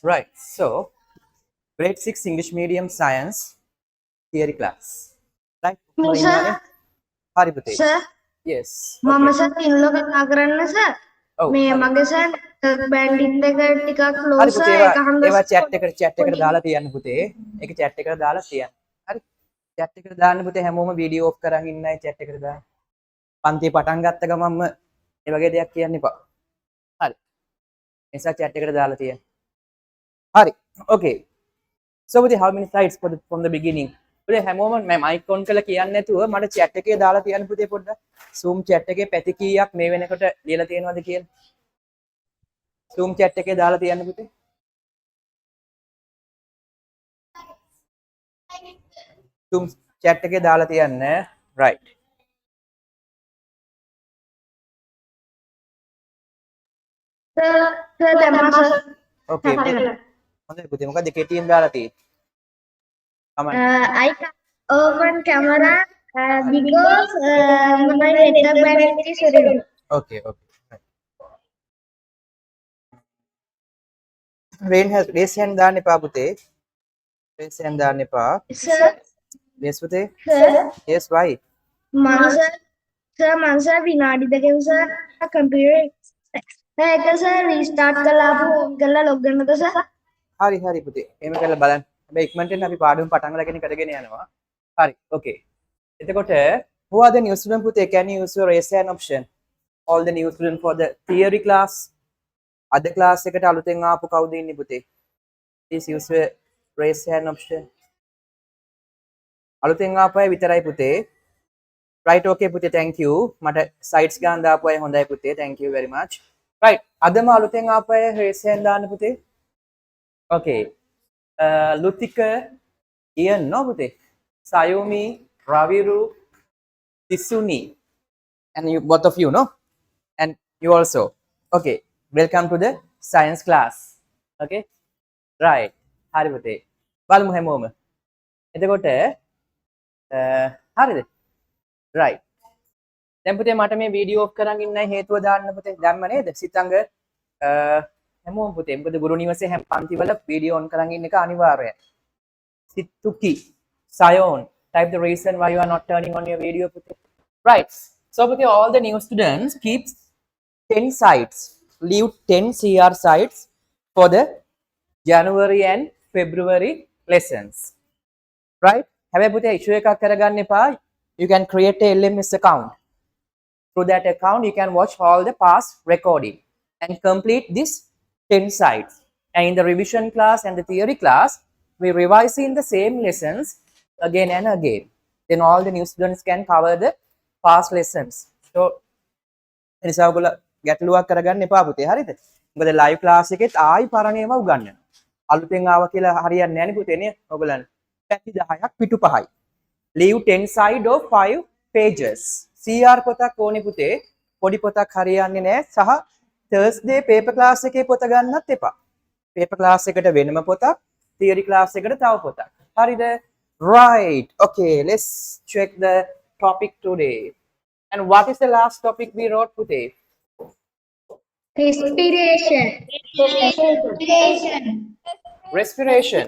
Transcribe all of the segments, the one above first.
Right. So, grade 6 English medium science theory class. Right? Sir, Hari Putih. sir, Yes. Mama Okay. sir, tinlo kata karena sir, Oh, me hari. mage sir, bandit teka tika Hari close Putih එක හන්දස් ඒවා chat එකට දාලා තියන්න පුතේ. ඒක chat එකට දාලා තියන්න. හරි. chat එකට දාන්න පුතේ හැමෝම වීඩියෝ ඔෆ් කරන් ඉන්නයි chat එකට දාන්න. පන්තිය පටන් ගත්ත ගමන්ම ඒ වගේ දෙයක් කියන්න එපා. හරි. නිසා chat එකට දාලා තියන්න. හරි. Okay. So with how many slides from the beginning? පුතේ හැමෝම මම mic on කරලා කියන්නේ නැතුව මට chat එකේ දාලා තියන්න පුතේ පොඩ්ඩක්. Zoom chat එකේ පැති කීයක් මේ වෙනකොට ලියලා තියෙනවද කියලා. Zoom chat එකේ දාලා තියන්න පුතේ. Zoom chat එකේ දාලා තියන්න. Right. sir tema sir. Okay. හොඳයි පුතේ මොකද කෙටියෙන් දාලා තියෙන්නේ. Comment. I can open camera because my network bandwidth is very low. Okay, okay. Right. Raise hand දාන්න එපා පුතේ. Raise hand දාන්න එපා. Sir, Yes පුතේ. sir, Yes why? මංසර් විනාඩි දෙකකින් සර් කම්පියුටර් ඒක සර් රීස්ටාර්ට් කරලා ආපහු ඕන් කරලා ලොග් වෙන්නද සර්? හරි හරි පුතේ. එහෙම කරලා බලන්න. හැබැයි ඉක්මනට එන්න අපි පාඩම පටන් ගන්න කරගෙන යනවා. හරි. Okay. එතකොට who are the new student පුතේ? Can you use your raise hand option? All the new student for the theory class. අද class එකට අලුතෙන් ආපු කවුද ඉන්නේ පුතේ? Please use your raise hand option. අලුතෙන් ආපු අය විතරයි පුතේ. Right, okay පුතේ, thank you. මට sites ගන්න දාපු අය හොඳයි පුතේ. Thank you very much. Right. අදම අලුතෙන් ආපු අය raise hand දාන්න පුතේ. Okay. Lutika, Ian, no පුතේ. Sayumi, Raviru, Tisuni. And you both of you, no? And you also. Okay. Welcome to the science class. Okay? Right. හරි පුතේ. බලමු හැමෝම. එතකොට හරිද? Right. දැන් පුතේ මට මේ වීඩියෝ ඔෆ් කරන් ඉන්නයි හේතුව දාන්න පුතේ. දැම්ම නේද? සිතංග හැමෝම පුතේ මොකද ගුරු නිවසේ හැම පන්තිවල වීඩියෝ ඔන් කරන් ඉන්න එක අනිවාර්යයි. Situki, Sayon, type the reason why you are not turning on your video පුතේ. Right. So පුතේ all the new students keep 10 sites. Leave 10 CR sites for the January and February lessons. Right? හැබැයි පුතේ issue එකක් කරගන්න එපා. You can create a LMS account. Through that account, you can watch all the past recording and complete this 10 sites. And in the revision class and the theory class, we revise in the same lessons again and again. Then all the new students can cover the past lessons. So, එනිසා ඔයගොල්ලෝ ගැටලුවක් කරගන්න එපා පුතේ. හරිද? මොකද live class එකෙත් ආයි පරණේම උගන්වනවා. අලුතෙන් ආව කියලා හරියන්නේ නැහැ නේ පුතේ නේ ඔයගොල්ලන්. පැති 10ක් පිටු 5යි. Leave 10 side of 5 pages. CR පොතක් ඕනේ පුතේ. පොඩි පොතක් හරියන්නේ නැහැ. සහ Thursday paper class එකේ පොත ගන්නත් එපා. paper class එකට වෙනම පොතක්, theory class එකට තව පොතක්. හරිද? Right. Okay, let's check the topic today. And what is the last topic we wrote today? Respiration. Respiration.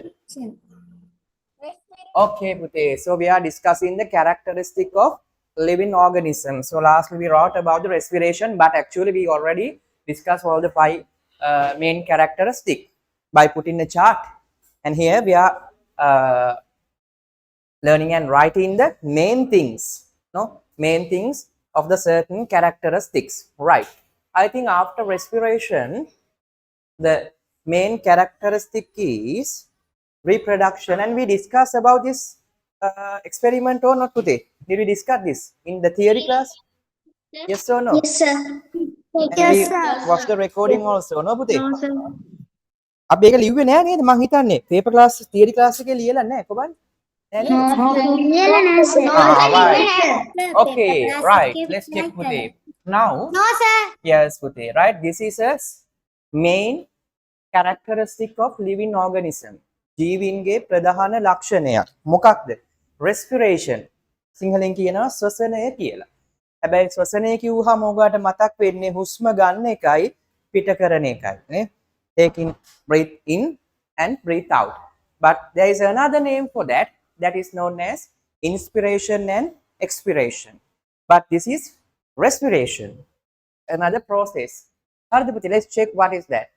Okay, Pute. So we are discussing the characteristic of living organisms. So lastly we wrote about the respiration, but actually we already discussed all the 5 main characteristics by putting the chart. And here we are learning and writing the main things, no? Main things of the certain characteristics, right? I think after respiration, the main characteristic is reproduction, and we discussed about this experiment or not today? Did we discuss this in the theory class? Yes or no? Yes, sir. And Yes, we sir. watched the recording also, no පුතේ? No, sir. අපි ඒක ලිව්වේ නෑ නේද මං හිතන්නේ paper class theory class එකේ ලියලා නෑ කොබන් නෑ නේද? Right. Okay, right. Let's check පුතේ. Now, No, sir. yes පුතේ, right? This is a main characteristic of living organism. ජීවීන්ගේ ප්‍රධාන ලක්ෂණයක් මොකක්ද? respiration. සිංහලෙන් කියනවා ශ්වසනය කියලා. හැබැයි ශ්වසනය කිව්වහම ඔයාලට මතක් වෙන්නේ හුස්ම ගන්න එකයි පිට කරන එකයි නේ. Taking breathe in and breathe out. But there is another name for that, that is known as inspiration and expiration. But this is respiration, another process. හරිද පුතේ? Let's check what is that.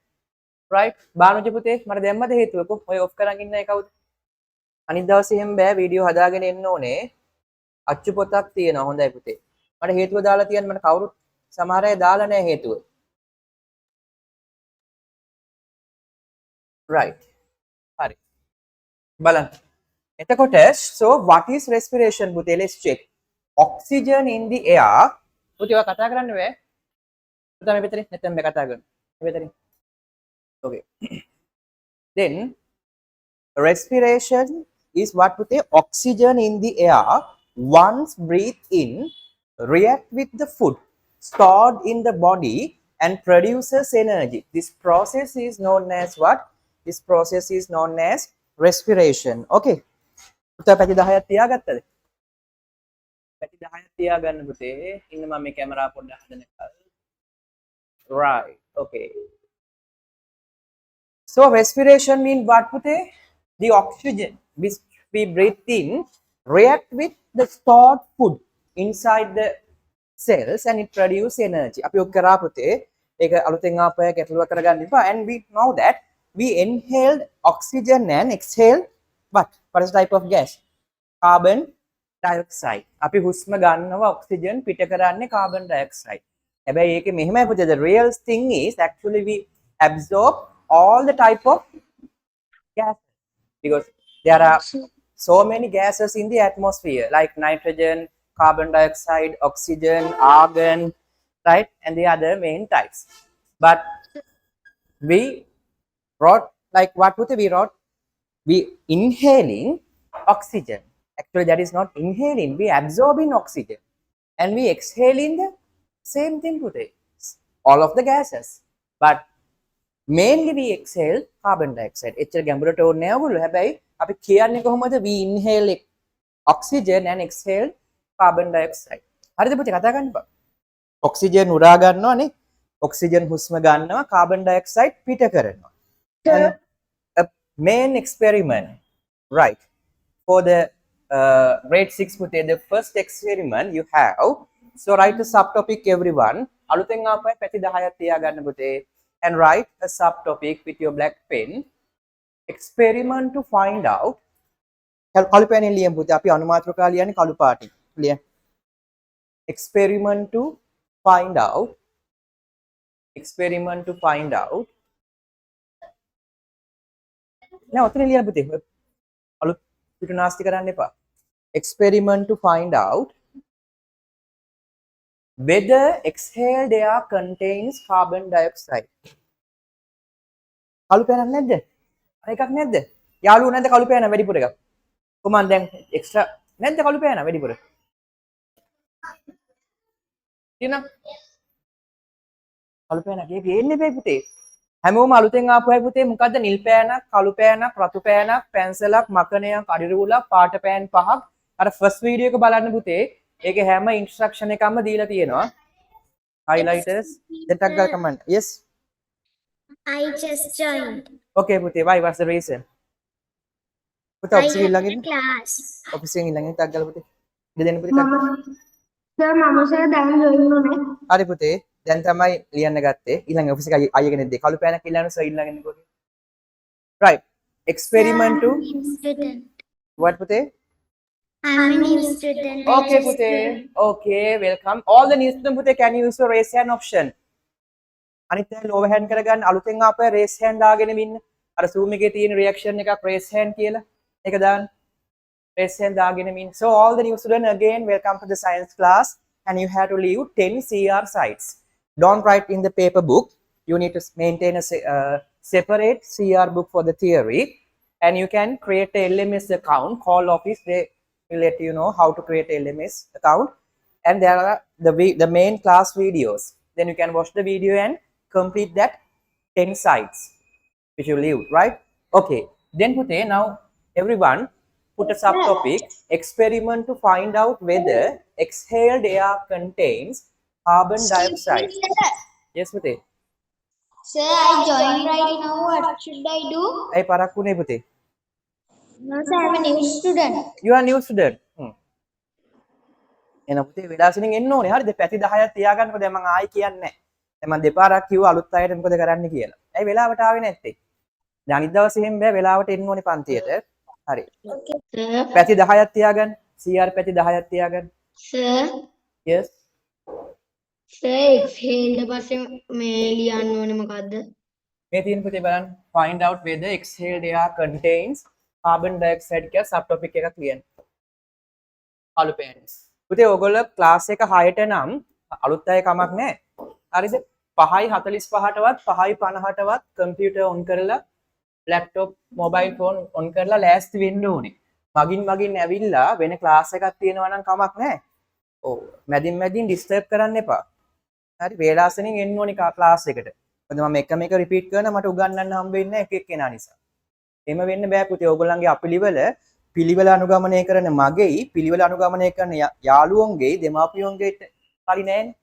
Right? බානුජ පුතේ මට දැම්මද හේතුවක? ඔය of කරන් ඉන්න එක කවුද? අනිත් දවසේ එහෙම බෑ වීඩියෝ හදාගෙන එන්න ඕනේ. අච්චු පොතක් තියෙනවා හොඳයි පුතේ. මට හේතුව දාලා තියන්න මට කවුරුත් සමහර අය දාලා නැහැ හේතුව. Right. හරි. බලන්න. එතකොට so what is respiration පුතේ? Let's check. Oxygen in the air. පුතේ ඔයා කතා කරන්න බෑ. පුතා මේ පිටරේ නැත්නම් මේ කතා කරන්න. මේ පිටරේ. Okay. Then respiration is what පුතේ? Oxygen in the air once breathed in react with the food stored in the body and produces energy. This process is known as what? This process is known as respiration. Okay. පුතා පැති 10ක් තියාගත්තද? පැති 10ක් තියාගන්න පුතේ. ඉන්න මම මේ කැමරාව පොඩ්ඩක් හදනකල්. Right. Okay. So respiration means what පුතේ? The oxygen which we breathe in react with the stored food inside the cells and it produce energy. අපි ඔක් කරා පුතේ. ඒක අලුතෙන් ආපය ගැටලුවක් කරගන්න එපා. And we know that we inhaled oxygen and exhaled what? What is the type of gas? Carbon dioxide. අපි හුස්ම ගන්නවා oxygen පිට කරන්නේ carbon dioxide. හැබැයි ඒකේ මෙහෙමයි පුතේ. The real thing is actually we absorb all the type of gas because there are so many gases in the atmosphere like nitrogen, carbon dioxide, oxygen, argon, right, and the other main types. But we wrote like what we wrote, we inhaling oxygen. Actually that is not inhaling, we absorbing oxygen and we exhaling the same thing today, all of the gases, but mainly we exhale carbon dioxide. එච්චර ගැඹුරට ඕනේ නෑ ඔයගොල්ලෝ. හැබැයි අපි කියන්නේ කොහොමද? We inhale oxygen and exhale carbon dioxide. හරිද පුතේ? කතා කරන්න බා. ඔක්සිජන් උරා ගන්නවානේ. ඔක්සිජන් හුස්ම ගන්නවා, carbon dioxide පිට කරනවා. And a main experiment, right, for the grade 6 පුතේ, the first experiment you have, so write a subtopic everyone. අලුතෙන් ආපය පැති 10ක් තියාගන්න පුතේ. And write a subtopic with your black pen. Experiment to find out. කළු පෑනෙන් ලියමු පුතේ. අපි අනුමාත්‍රකා ලියන්නේ කළු පාටින්. ලියන්න. Experiment to find out. Experiment to find out. නෑ ඔතන ලියන්න පුතේ. අලුත් පිටු නාස්ති කරන්න එපා. Experiment to find out whether exhaled air contains carbon dioxide. කළු පෑනක් නැද්ද? අර එකක් නැද්ද? යාළුවෝ නැද්ද කළු පෑන වැඩිපුර එකක්? කොහමද දැන් එක්ස්ට්‍රා නැද්ද කළු පෑන වැඩිපුර? තියෙනවා. කළු පෑනක් ඒක එන්නේ බෑ පුතේ. හැමෝම අලුතෙන් ආපු අය පුතේ මොකද්ද? නිල් පෑනක්, කළු පෑනක්, රතු පෑනක්, පැන්සලක්, මකණයක්, අඩි රූලක්, පාට පෑන් පහක්. අර ෆස්ට් වීඩියෝ එක බලන්න පුතේ. ඒකේ හැම ඉන්ස්ට්‍රක්ෂන් එකක්ම දීලා තියෙනවා. Highlighters. Then tag the comment. Yes. I just joined. Okay පුතේ. Why? What's the reason? පුතා ඔෆිස් එකේ ළඟින් class. ඔෆිස් එකේ ළඟින් tag ගාලා පුතේ. දෙන්න පුතේ tag. Sir, mama sir දැන් join වුණේ. හරි පුතේ. දැන් තමයි ලියන්න ගත්තේ. ඊළඟ ඔෆිස් එකේ අයියා කෙනෙක් දෙයි. කළු පෑනක් ඉල්ලන්න සර් ඊළඟින් කොහේ? Right. Experiment to Student. what පුතේ? I'm a new student. Okay පුතේ. Okay, welcome. All the new students පුතේ can use the raise hand option. අනිත් අය lower hand කරගන්න අලුතෙන් ආපය raise hand දාගෙන ඉන්න. අර Zoom එකේ තියෙන reaction එකක් raise hand කියලා. ඒක දාන්න. raise hand දාගෙන ඉන්න. So all the new students again welcome to the science class and you have to leave 10 CR sites. Don't write in the paper book. You need to maintain a separate CR book for the theory and you can create a LMS account. Call office, they will let you know how to create a LMS account and there are the main class videos. Then you can watch the video and complete that 10 sites which you leave, right? Okay. Then Pute, now everyone put a subtopic experiment to find out whether exhaled air contains carbon Excuse me, dioxide. sir. Yes, Pute. Sir, I joined right now. What should I do? Hey, parakku ne Pute. No, sir, I'm a new student. You are new student. එන පුතේ විලාසිනින් එන්න ඕනේ. හරිද? පැති 10ක් තියාගන්නකො දැන් මම ආයි කියන්නේ නැහැ. දැන් මම දෙපාරක් කිව්වා අලුත් අයට මොකද කරන්න කියලා. ඇයි වෙලාවට ආවේ නැත්තේ? දැන් අනිත් දවසේ එහෙම බෑ වෙලාවට එන්න ඕනේ පන්තියට. හරි. Okay, sir. පැති 10ක් තියාගන්න. CR පැති 10ක් තියාගන්න. Sir, Yes. sir, exhale පස්සේ මේ ලියන්න ඕනේ මොකද්ද? මේ තියෙන පුතේ බලන්න. Find out whether exhaled air contains carbon dioxide කියලා subtopic එකක් ලියන්න. අලු පෑන්ස්. පුතේ ඔයගොල්ලෝ ක්ලාස් එක 6ට නම් අලුත් අය කමක් නැහැ. හරිද? 5:45ටවත් 5:50ටවත් කම්පියුටර් ඔන් කරලා ලැප්ටොප් මොබයිල් ෆෝන් ඔන් කරලා ලෑස්ති වෙන්න ඕනේ. මගින් ඇවිල්ලා වෙන ක්ලාස් එකක් තියෙනවා නම් කමක් නැහැ. ඔව්. මැදින් ඩිස්ටර්බ් කරන්න එපා. හරි වේලාසනින් එන්න ඕනේ ක්ලාස් එකට. මොකද මම එක රිපීට් කරන මට උගන්වන්න හම්බ වෙන්නේ එක එක්කෙනා නිසා. එහෙම වෙන්න බෑ පුතේ. ඕගොල්ලන්ගේ පිළිවෙල අනුගමනය කරන මගෙයි පිළිවෙල අනුගමනය කරන යාළුවන්ගේ දෙමාපියන්ගේ හරි නෑනේ.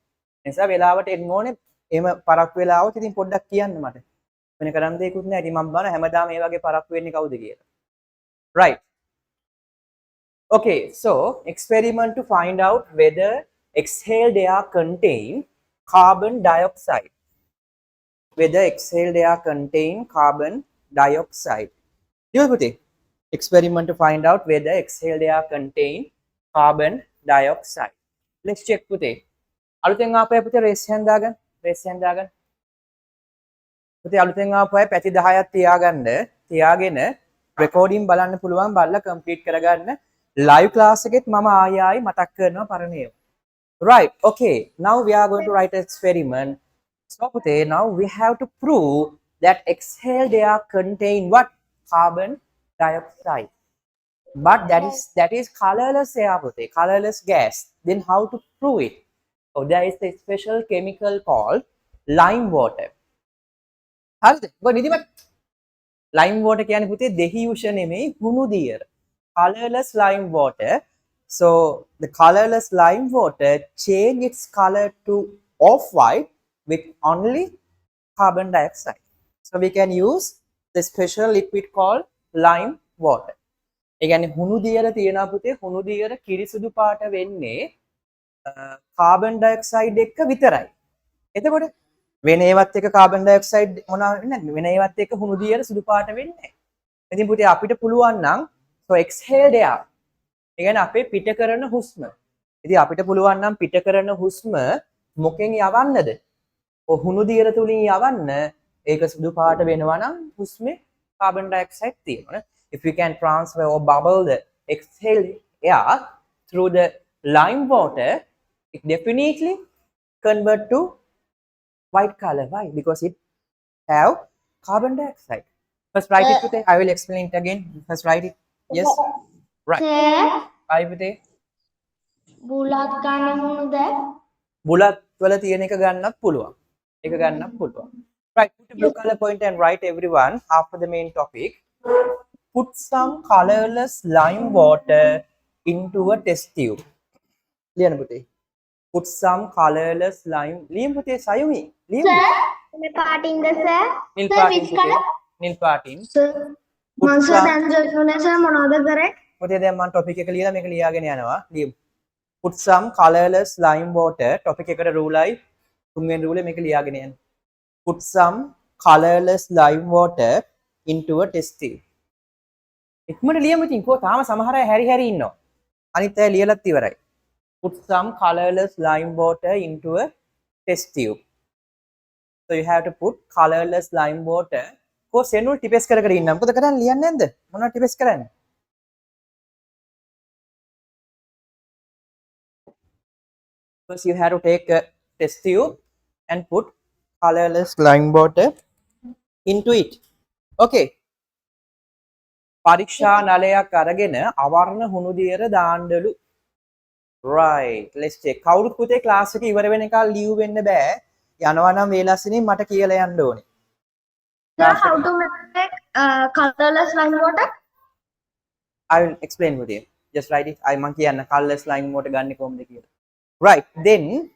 ඒ නිසා වෙලාවට එන්න ඕනේ. එහෙම පරක්කු වෙලා આવොත් ඉතින් පොඩ්ඩක් කියන්න මට. වෙන කරන්න දෙයක්වත් නෑ. ඉතින් මම බලන හැමදාම මේ වගේ පරක්කු වෙන්නේ කවුද කියලා. Right. Okay, so experiment to find out whether exhaled air contain carbon dioxide. Whether exhaled air contain carbon dioxide. You put it. Experiment to find out whether exhaled air contain carbon dioxide. Let's check put it. අලුතෙන් ආපු අය පුතේ raise hand දාගන්න. පුතේ අලුතෙන් ආපු අය පැති 10ක් තියාගෙන recording බලන්න පුළුවන් බලලා complete කරගන්න. Live class එකෙත් මම ආයි මතක් කරනවා පරණ ඒවා. Right. Okay. Now we are going to write an experiment. So putee, now we have to prove that exhaled air contain what? Carbon dioxide. But that is colorless air, putee, colorless gas. Then how to prove it? So there is a special chemical called lime water. හරිද? ඔබ නිදිමත lime water කියන්නේ පුතේ දෙහි උෂ නෙමෙයි හුණු දියර. Colorless lime water. So the colorless lime water change its color to off-white with only carbon dioxide. So we can use the special liquid called lime water. ඒ කියන්නේ හුණු දියර තියෙනවා පුතේ හුණු දියර කිරිසුදු පාට වෙන්නේ carbon dioxide එක්ක විතරයි. එතකොට වෙන ඒවත් එක්ක carbon dioxide මොනවා වෙන්නේ නැහැ. වෙන ඒවත් එක්ක හුණු දියර සුදු පාට වෙන්නේ නැහැ. ඉතින් පුතේ අපිට පුළුවන් නම් so exhaled air ඒ කියන්නේ අපේ පිට කරන හුස්ම. ඉතින් අපිට පුළුවන් නම් පිට කරන හුස්ම මොකෙන් යවන්නද? හුණු දියර තුලින් යවන්න ඒක සුදු පාට වෙනවා නම් හුස්මේ carbon dioxide තියෙනවා. If we can transfer or bubble the exhaled air through the lime water, it definitely convert to white color. Why? Because it have carbon dioxide. First write it today. I will explain it again. First write it. Yes. Right. Why today? බුලත් ගන්න මොනද? බුලත් වල තියෙන එක ගන්නත් පුළුවන්. ඒක ගන්නත් පුළුවන්. Right. Put a blue color pointer and write everyone after the main topic. Put some colorless lime water into a test tube. ලියන්න පුතේ. Put some colorless lime. ලියන්න පුතේ සයුමි. ලියන්න. Sir, මේ පාටින්ද sir? නිල් Sir, පාටින් which පුතේ. color? නිල් පාටින්. Sir, මං sir දැන් ජොයින් sir මොනවද කරේ? පුතේ දැන් මම topic එක ලියලා මේක ලියාගෙන යනවා. ලියමු. Put some colorless lime water. topic එකට රූලයි. තුන්වෙනි රූලේ මේක ලියාගෙන යන්න. Put some colorless lime water into a test tube. ඉක්මනට ලියමු ඉතින් කෝ තාම සමහර අය හැරි ඉන්නවා. අනිත් අය ලියලත් ඉවරයි. Put some colorless lime water into a test tube. So you have to put colorless lime water. කෝ සෙනුල් ටිපස් කර ඉන්න. මොකද කරන්නේ ලියන්නේ නැද්ද? මොනවද ටිපස් කරන්නේ? First you have to take a test tube and put colorless lime water into it. Okay. පරීක්ෂා නලයක් අරගෙන අවර්ණ හුණු දියර දාන්නලු. Right. Let's check. කවුරුත් පුතේ ක්ලාස් එක ඉවර වෙනකල් ලියු වෙන්න බෑ. යනවා නම් වේලස්සිනින් මට කියලා යන්න ඕනේ. Sir, how to make colorless lime water? I will explain with you. Just write it. I monkey and colorless line water gun comb. Right. Then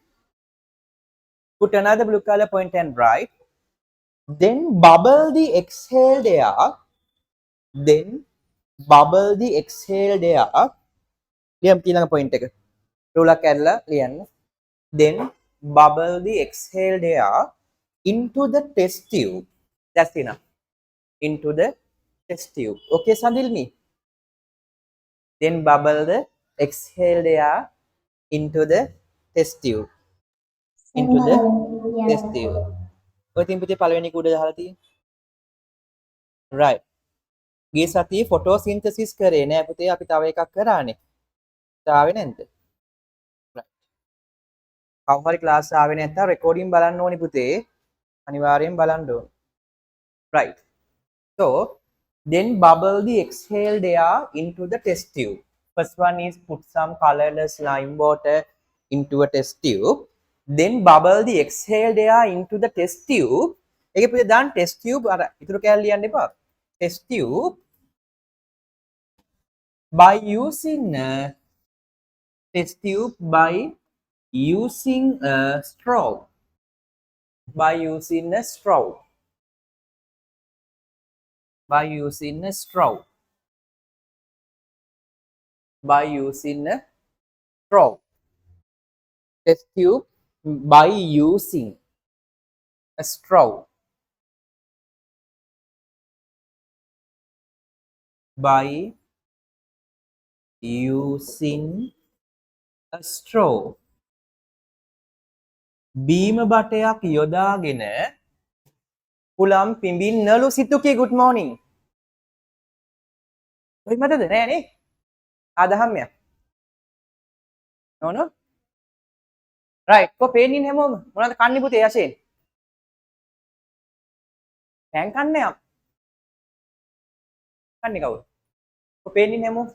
put another blue color point and write. Then bubble the exhaled air. Then bubble the exhaled air. Liam ඊළඟ point එක. රුලක් ඇරලා ලියන්න. Then bubble the exhaled air into the test tube. That's enough. Into the test tube. Okay, Sandilmi? Then bubble the exhaled air into the test tube. Into the test tube. ඔය තින් පුතේ පළවෙනි කුඩ දාලා තියෙන්නේ. Right. ගිය සතියේ photosynthesis කරේ නෑ පුතේ අපි තව එකක් කරානේ. ආවේ නැද්ද? Right. කවුරු හරි ක්ලාස් ආවේ නැත්නම් රෙකෝඩින් බලන්න ඕනි පුතේ. අනිවාර්යෙන් බලන්න ඕන. Right. So then bubble the exhaled air into the test tube. First one is put some colorless lime water into a test tube. Then bubble the exhaled air into the test tube. ඒකේ පුතේ දාන්න test tube අර ඉතුරු කැලේ ලියන්න එපා. Test tube by using a test tube by using a straw. By using a straw. By using a straw. By using a straw. Test tube by using a straw. By using a straw. බීම බටයක් යොදාගෙන පුලම් පිඹින්නලු සිතුකේ good morning. ඔය මතද නෑනේ? ආදහම්යක්. නෝනෝ? right. කො පේන්නේ හැමෝම මොනවද කන්නේ පුතේ යෂෙන්? පෑන් කන්නේ යම්. කන්නේ කවුද? කො පේන්නේ හැමෝම?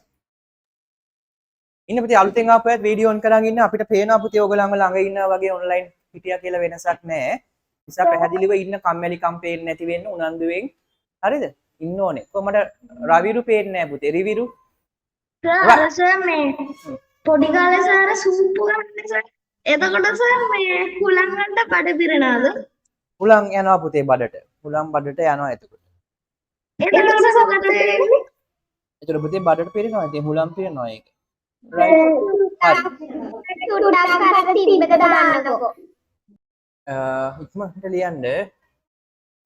ඉන්න පුතේ අලුතෙන් ආපුවත් වීඩියෝ ඔන් කරන් ඉන්න අපිට පේනවා පුතේ ඔයගොල්ලන්ව ළඟ ඉන්නවා වගේ ඔන්ලයින් හිටියා කියලා වෙනසක් නැහැ. නිසා පැහැදිලිව ඉන්න කම්මැලිකම් පේන්නේ නැති වෙන්න උනන්දුවෙන් හරිද? ඉන්න ඕනේ. කොහමද රවිරු පේන්නේ නැහැ පුතේ. රිවිරු සර් මේ පොඩි කාලේ සර් සූපු ගන්න සර්. එතකොට සර් මේ හුලං ගන්න බඩ පිරෙනවද? හුලං යනවා පුතේ බඩට. හුලං බඩට යනවා එතකොට. එතකොට සර් මොකද වෙන්නේ? එතකොට පුතේ බඩට පිරෙනවා. ඉතින් හුලං පිරෙනවා ඒක. right. සුඩක් අර තිබ්බට දාන්නකෝ. ඉක්මනට ලියන්න.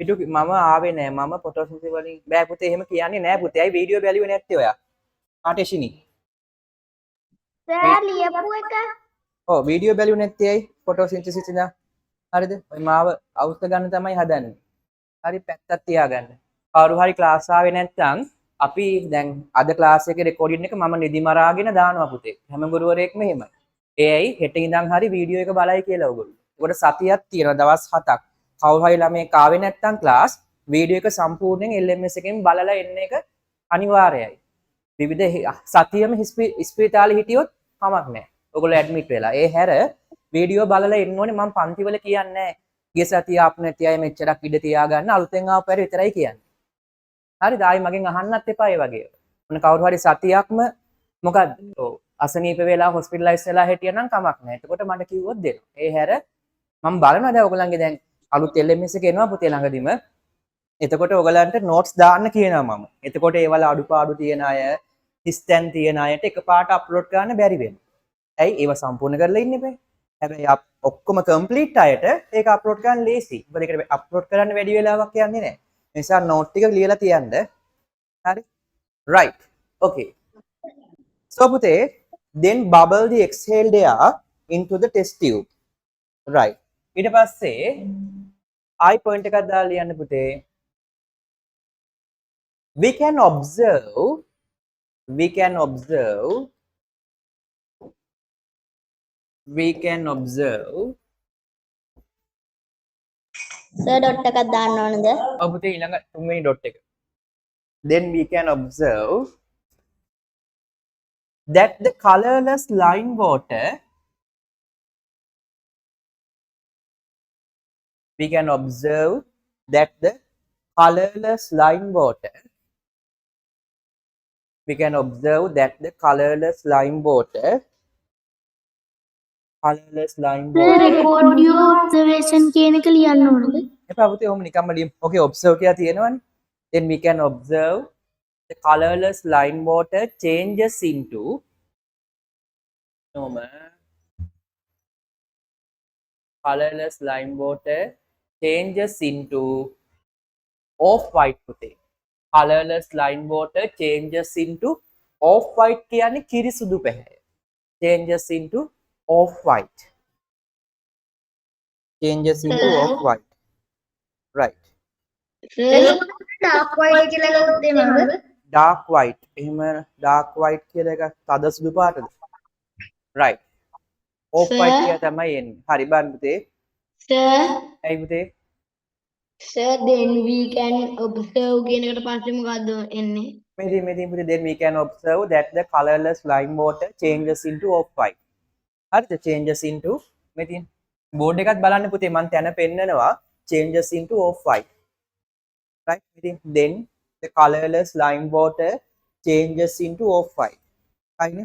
පිටු මම ආවේ නෑ. මම ෆොටෝසින්තසිස් වලින් බෑ පුතේ එහෙම කියන්නේ නෑ පුතේ. අයි වීඩියෝ බැලුවේ නැත්තේ ඔයා. ආටේෂිනි. සර් ලියපු එක. ඔව් වීඩියෝ බැලුවේ නැත්තේ අයි ෆොටෝසින්තසිස් ඉඳන්. හරිද? ඔය මාව අවුස්ත ගන්න තමයි හදන්නේ. හරි පැත්තක් තියාගන්න. කවුරු හරි ක්ලාස් ආවේ නැත්නම් අපි දැන් අද ක්ලාස් එකේ රෙකෝඩින් එක මම නිදි මරාගෙන දානවා පුතේ. හැම ගුරුවරයෙක්ම එහෙමයි. ඒ ඇයි හෙට ඉඳන් හරි වීඩියෝ එක බලයි කියලා ඔයගොල්ලෝ. ඒකට සතියක් තියෙනවා දවස් 7ක්. කවුරු හරි ළමයෙක් ආවේ නැත්නම් ක්ලාස් වීඩියෝ එක සම්පූර්ණයෙන් LMS එකෙන් බලලා එන්න එක අනිවාර්යයි. විවිධ සතියෙම ස්පිරිතාලේ හිටියොත් කමක් නැහැ. ඔයගොල්ලෝ ඇඩ්මිට් වෙලා. ඒ හැර වීඩියෝ බලලා එන්න ඕනේ. මම පන්තිවල කියන්නේ නැහැ. ගිය සතිය ආපු නැති අය මෙච්චරක් ඉඩ තියාගන්න අලුතෙන් ආපු අය විතරයි කියන්නේ. හරිද? ආයි මගෙන් අහන්නත් එපා ඒ වගේ. මොන කවුරු හරි සතියක්ම මොකද්ද? ඔව් අසනීප වෙලා හොස්පිටලයිස් වෙලා හිටියනම් කමක් නැහැ. එතකොට මට කිව්වොත් දෙනවා. ඒ හැර මම බලනවා දැන් ඔයගොල්ලන්ගේ දැන් අලුත් LMS එක එනවා පුතේ ළඟදිම. එතකොට ඔයගලන්ට නෝට්ස් දාන්න කියනවා මම. එතකොට ඒවල අඩුපාඩු තියෙන අය, හිස්තැන් තියෙන අයට එකපාරට අප්ලෝඩ් කරන්න බැරි වෙනවා. ඇයි? ඒව සම්පූර්ණ කරලා ඉන්න බෑ. හැබැයි ඔක්කොම කම්ප්ලීට් අයට ඒක අප්ලෝඩ් කරන්න ලේසි. මොකද ඒකට අප්ලෝඩ් කරන්න වැඩි වෙලාවක් යන්නේ නැහැ. ඒ නිසා නෝට් ටික ලියලා තියන්න. හරි? right. okay. so පුතේ then bubble the exhaled air into the test tube. right. ඊට පස්සේ I point එකක් දාලා ලියන්න පුතේ. we can observe we can observe sir dot එකක් දාන්න ඕනද? ඔව් පුතේ ඊළඟ තුන්වෙනි ඩොට් එක. then we can observe that the colorless line water we can observe that the colorless line water we can observe that the colorless lime water record your observation කියන එක ලියන්න ඕනද? එපා පුතේ ඔහොම නිකම්ම ලියමු. Okay, observe කියලා තියෙනවනේ. Then we can observe the colorless lime water changes into normal colorless lime water changes into off-white පුතේ. Colorless lime water changes into off-white කියන්නේ කිරිසුදු පැහැය. Changes into off-white. Changes into off-white. Right. dark white කියලා ගත්තොත් එනවද? Dark white. එහෙම dark white කියලා එකක් තද සුදු පාටද? Right. Off-white කියලා තමයි එන්නේ. හරි බලන්න පුතේ. Sir, ඇයි පුතේ? sir, then we can observe කියන එකට පස්සේ මොකද්ද එන්නේ? මෙදී පුතේ then we can observe that the colorless lime water changes into off-white. හරිද? Changes into මෙදී බෝඩ් එකත් බලන්න පුතේ මම තැන පෙන්නනවා changes into off-white. Right? Then the colorless lime water changes into off-white. හරිනේ?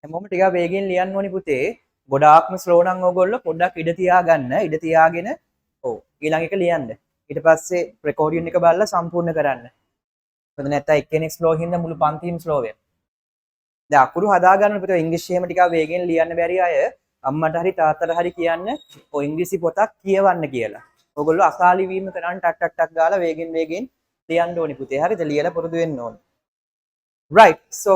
හැමෝම ටිකක් වේගෙන් ලියන්න ඕනි පුතේ. ගොඩාක්ම ස්ලෝ නම් ඕගොල්ලෝ පොඩ්ඩක් ඉඩ තියාගෙන ඔව් ඊළඟ එක ලියන්න. ඊට පස්සේ රෙකෝඩින් එක බලලා සම්පූර්ණ කරන්න. මොකද නැත්තම් එක්කෙනෙක් ස්ලෝ හින්දා මුළු පන්තියම ස්ලෝ වෙනවා. දැන් අකුරු හදා ගන්න පුතේ ඉංග්‍රීසි එහෙම ටිකක් වේගෙන් ලියන්න බැරි අය අම්මට හරි තාත්තට හරි කියන්න ඔය ඉංග්‍රීසි පොතක් කියවන්න කියලා. ඔයගොල්ලෝ අසාලි වීම කරන්න ටක් ගාලා වේගෙන් ලියන්න ඕනි පුතේ. හරිද? ලියලා පුරුදු වෙන්න ඕනේ. Right. So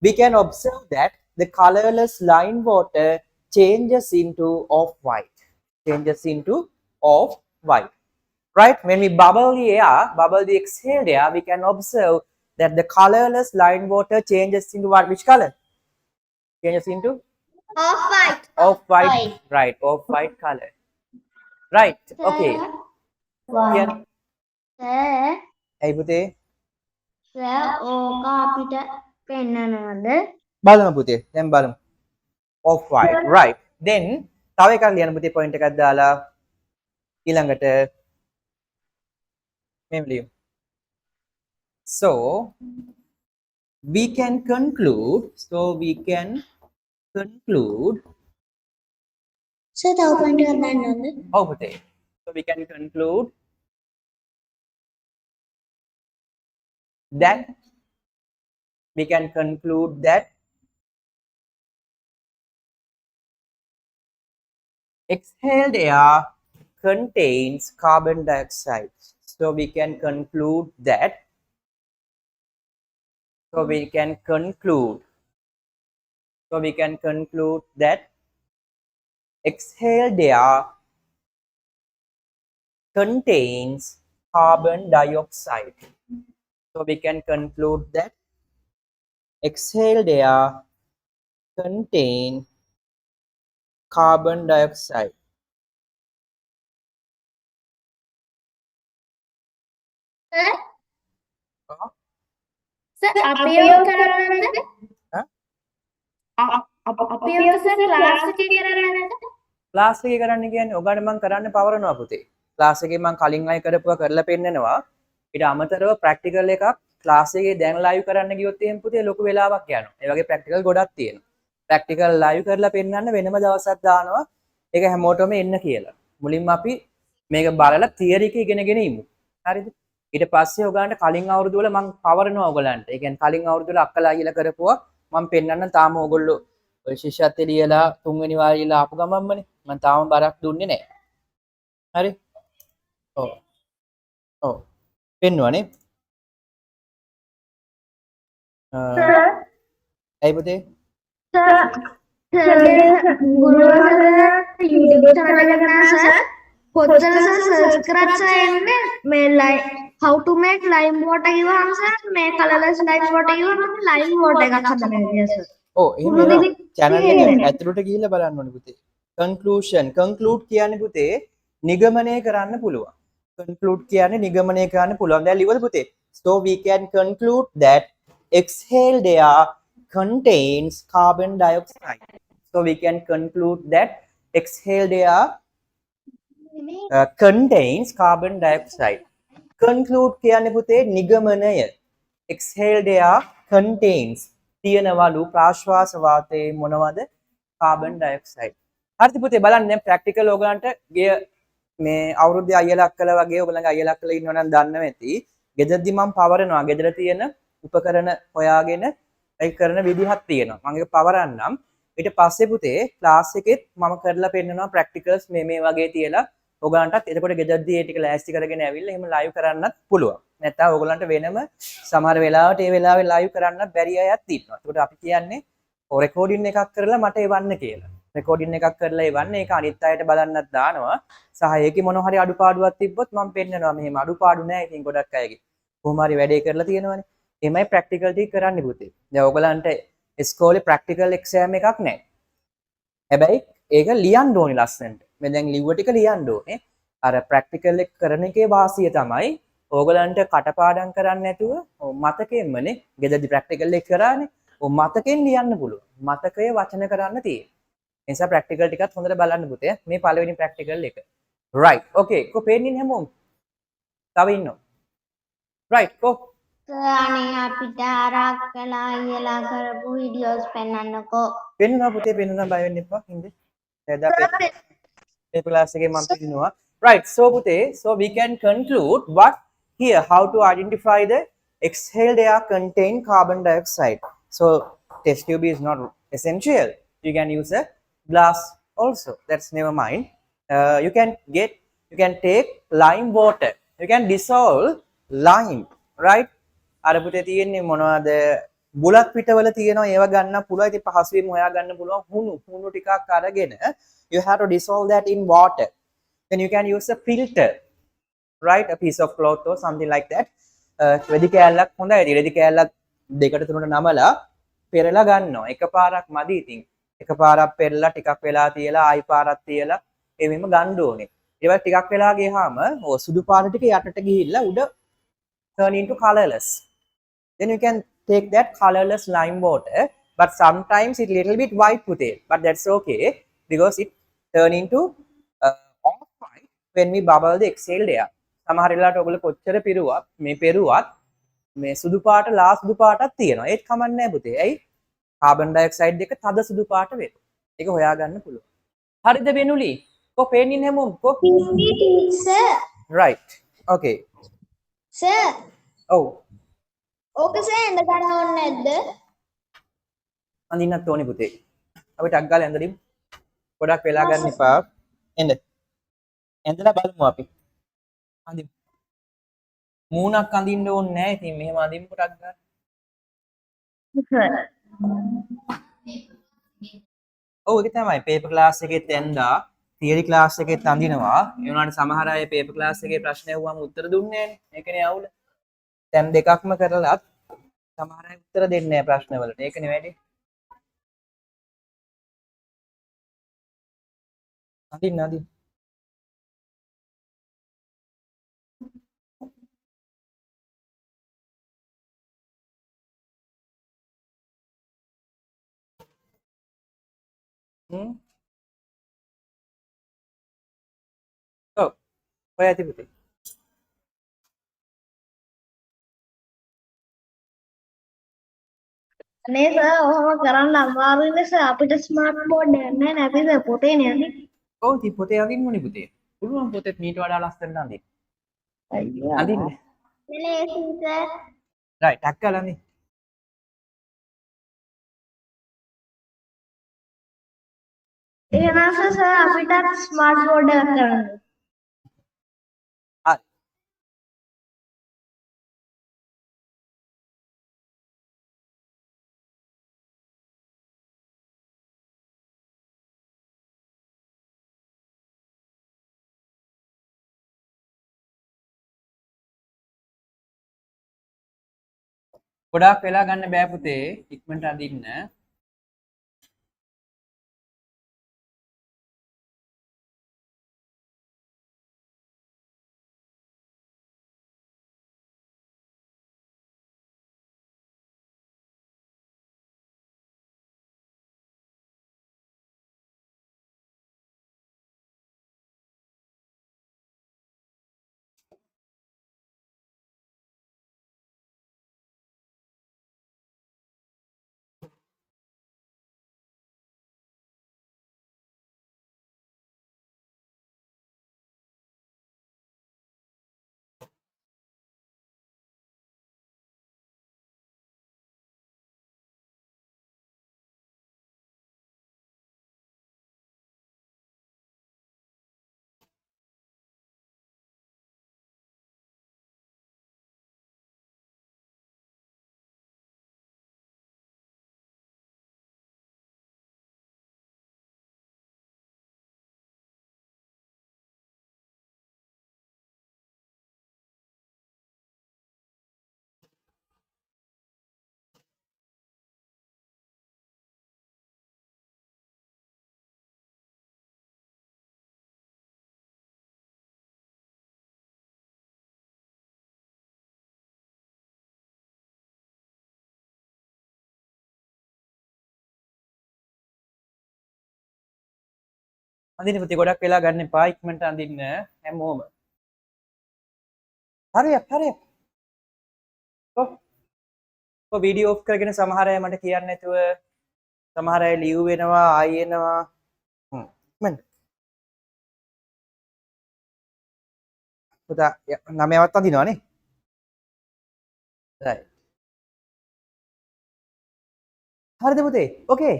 we can observe that the colorless lime water changes into off-white. Changes into off-white. Right? When we bubble the exhaled air, we can observe that the colorless lime water changes into what? Which color? Changes into? Off-white. Off-white. Right. Off-white color. Right. Okay. Wow. Sir, Hey, පුතේ. sir, ඕක අපිට පෙන්නනවද? බලමු පුතේ. දැන් බලමු. Off-white. Right. Then තව එකක් ලියන්න පුතේ point එකක් දාලා ඊළඟට මෙහෙම ලියමු. So we can conclude Sir, තව point එකක් දාන්නවද? ඔව් පුතේ. So we can conclude that exhaled air contains carbon dioxide. So we can conclude that exhaled air contains carbon dioxide. So we can conclude that exhaled air contain carbon dioxide. Sir, Huh? sir, අපියෝ කරන්නද? Huh? අපියෝ sir class එකේ කරන්නද? Class එකේ කරන්න කියන්නේ ඔයාලට මම කරන්න පවරනවා පුතේ. ක්ලාස් එකේ මම කලින් අය කරපුවා කරලා පෙන්නනවා. ඊට අමතරව ප්‍රැක්ටිකල් එකක් ක්ලාස් එකේ දැන් ලයිව් කරන්න ගියොත් එහෙම පුතේ ලොකු වෙලාවක් යනවා. ඒ වගේ ප්‍රැක්ටිකල් ගොඩක් තියෙනවා. ප්‍රැක්ටිකල් ලයිව් කරලා පෙන්නන්න වෙනම දවසක් දානවා. ඒක හැමෝටම එන්න කියලා. මුලින්ම අපි මේක බලලා තියරි එක ඉගෙනගෙන ඉමු. හරිද? ඊට පස්සේ ඔයගලන්ට කලින් අවුරුදු වල මම පවරනවා ඔයගලන්ට. ඒ කියන්නේ කලින් අවුරුදු වල අක්කලා අයියලා කරපුවා මම පෙන්නන්න තාම ඔයගොල්ලෝ ඔය ශිෂ්‍යත්වයේ ලියලා තුන්වෙනි වාරේ ලියලා ආපු ගමන්මනේ. මම තාම බරක් දුන්නේ නැහැ. හරි? ඔව්. ඔව්. පෙන්නුවානේ. ඇයි පුතේ? YouTube channel එක නෑ sir. කොච්චර search කරත් එන්නේ මේ how to make lime water කිව්වහම sir මේ colorless lime water කිව්වම lime water එකක් හදන්න බැහැ sir. ඔව් එහෙම වෙනවා. channel එක ඇතුළට ගිහිල්ලා බලන්න ඕනේ පුතේ. conclude කියන්නේ පුතේ නිගමනය කරන්න පුළුවන්. conclude කියන්නේ නිගමනය කරන්න පුළුවන්. දැන් ලියවද පුතේ? So we can conclude that exhaled air contains carbon dioxide. So we can conclude that exhaled air contains carbon dioxide. conclude කියන්නේ පුතේ නිගමනය. exhaled air contains තියෙනවලු ප්‍රාශ්වාස වාතයේ මොනවද? carbon dioxide. හරිද පුතේ බලන්න දැන් ප්‍රැක්ටිකල් ඕගලන්ට ගේ මේ අවුරුද්දේ අයියලා අක්කලා වගේ ඕගලන්ගේ අයියලා අක්කලා ඉන්නව නම් දන්නව ඇති. ගෙදරදී මම පවරනවා. ගෙදර තියෙන උපකරණ හොයාගෙන ඒක කරන විදිහක් තියෙනවා. මම ඒක පවරන්නම්. ඊට පස්සේ පුතේ ක්ලාස් එකෙත් මම කරලා පෙන්නනවා ප්‍රැක්ටිකල්ස් මේ වගේ තියලා ඔයගලන්ටත් එතකොට ගෙදරදී ඒ ටික ලෑස්ති කරගෙන ඇවිල්ලා එහෙම ලයිව් කරන්නත් පුළුවන්. නැත්නම් ඔයගලන්ට වෙනම සමහර වෙලාවට ඒ වෙලාවේ ලයිව් කරන්නත් බැරි අයත් ඉන්නවා. ඒකට අපි කියන්නේ රෙකෝඩින් එකක් කරලා මට එවන්න කියලා. රෙකෝඩින් එකක් කරලා එවන්න ඒක අනිත් අයට බලන්නත් දානවා. සහ ඒකේ මොන හරි අඩුපාඩුවක් තිබ්බොත් මම පෙන්නනවා මෙහෙම අඩුපාඩු නැහැ. ඉතින් ගොඩක් අයගේ කොහොම හරි වැඩේ කරලා තියෙනවනේ. එමයි ප්‍රැක්ටිකල් ටික කරන්න පුතේ. දැන් ඔයගලන්ට ඉස්කෝලේ ප්‍රැක්ටිකල් එක්සෑම් එකක් නැහැ. හැබැයි ඒක ලියන්න ඕනේ ලස්සනට. මේ දැන් ලිව්ව ටික ලියන්න ඕනේ. අර ප්‍රැක්ටිකල් එක කරන එකේ වාසිය තමයි ඕගලන්ට කටපාඩම් කරන්න නැතුව මතකයෙන්මනේ ගෙදරදි ප්‍රැක්ටිකල් එක කරානේ. ඔය මතකෙන් ලියන්න පුළුවන්. මතකයේ වචන කරන්න තියෙන්නේ. ඒ නිසා ප්‍රැක්ටිකල් ටිකත් හොඳට බලන්න පුතේ. මේ පළවෙනි ප්‍රැක්ටිකල් එක. right okay කො පේන්නේ හැමෝම? තව ඉන්නෝ. right කො අනේ අපිට අරක් කළා අයියලා කරපු වීඩියෝස් පෙන්වන්නකෝ. පෙන්වනවා පුතේ පෙන්වනවා බය වෙන්න එපා. හින්දේ. දැන් මේ class එකේ මම පෙන්නනවා. right so පුතේ so we can conclude what here how to identify the exhaled air contain carbon dioxide. So test tube is not essential. You can use a glass also. That's never mind. You can take lime water. You can dissolve lime, right? අර පුතේ තියෙන්නේ මොනවද? බුලත් පිටවල තියෙනවා ඒව ගන්න පුළුවන්. ඉතින් පහසුවෙන් හොයා ගන්න පුළුවන් හුණු ටිකක් අරගෙන you have to dissolve that in water. Then you can use a filter, right? A piece of cloth or something like that. රෙදි කෑල්ලක් හොඳයි. රෙදි කෑල්ලක් දෙකට තුනට නමලා පෙරලා ගන්නවා. එකපාරක් මදි ඉතින්. එකපාරක් පෙරලා ටිකක් වෙලා තියලා ආයි පාරක් තියලා එවෙම ගන්න ඕනේ. ඊට ටිකක් වෙලා ගියාම ඔය සුදු පාට ටික යටට ගිහිල්ලා උඩ turn into colorless. Then you can take that colorless lime water, but sometimes it little bit white putte, but that's okay because it turn into off white when we bubble the exhaled air. සමහර වෙලාවට ඔයගොල්ලෝ කොච්චර පිරුවත් පෙරුවත් මේ සුදු පාට ලා සුදු පාටක් තියෙනවා. ඒත් කමන්නේ නැහැ පුතේ. ඇයි? කාබන් ඩයොක්සයිඩ් එක තද සුදු පාට වෙනවා. ඒක හොයාගන්න පුළුවන්. හරිද වෙනුලි? කො පේන්නේ හැමෝම කො? sir. right okay sir. ඔව් ඕක සර් එඳ ගන්න ඕනේ නැද්ද? අඳින්නත් ඕනේ පුතේ. අපි ටක් ගාලා ඇඳලිමු. ගොඩක් වෙලා ගන්න එපා. එන්න. ඇඳලා බලමු අපි. අඳිමු. මූණක් අඳින්න ඕනේ නැහැ. ඉතින් මෙහෙම අඳිමු ටක් ගාලා. ඔව් ඒක තමයි. පේපර් ක්ලාස් එකෙත් ඇඳා, තියරි ක්ලාස් එකෙත් අඳිනවා. ඒ වුණාට සමහර අය පේපර් ක්ලාස් එකේ ප්‍රශ්න ඇහුවම උත්තර දුන්නේ නැහැ නේ. ඒකනේ අවුල. දැන් දෙකක්ම කරලත් සමහර අය උත්තර දෙන්නේ නැහැ ප්‍රශ්න වලට. ඒකනේ වැඩි. අඳින්න. ඔව්. ඔය ඇති පුතේ. අනේ සර් ඔහොම කරන්න අමාරුයිනේ සර් අපිට ස්මාර්ට් බෝඩ් එකක් නැහැ නේ අපි සර් පොතේනේ යන්නේ. ඔව් ඉතින් පොතේ අඳින්න ඕනේ පුතේ. පුළුවන් පොතේත් මීට වඩා ලස්සනට අඳින්න. අයියා. අඳින්න. ලේසි සර්. right ටක් ගාලා අඳින්න. එහෙනම් සර් අපිටත් ස්මාර්ට් බෝඩ් එකක් කරන්න. හරි. ගොඩාක් වෙලා ගන්න බෑ පුතේ. ඉක්මනට අඳින්න. අඳින්න පුතේ ගොඩක් වෙලා ගන්න එපා. ඉක්මනට අඳින්න හැමෝම. හරියක්. ඔය වීඩියෝ ඔෆ් කරගෙන සමහර අය මට කියන්නේ නැතුව සමහර අය ලියු වෙනවා ආයෙ එනවා. ඉක්මනට. පුතා 9වත් අඳිනවනේ. right. හරිද පුතේ? ඕකේ.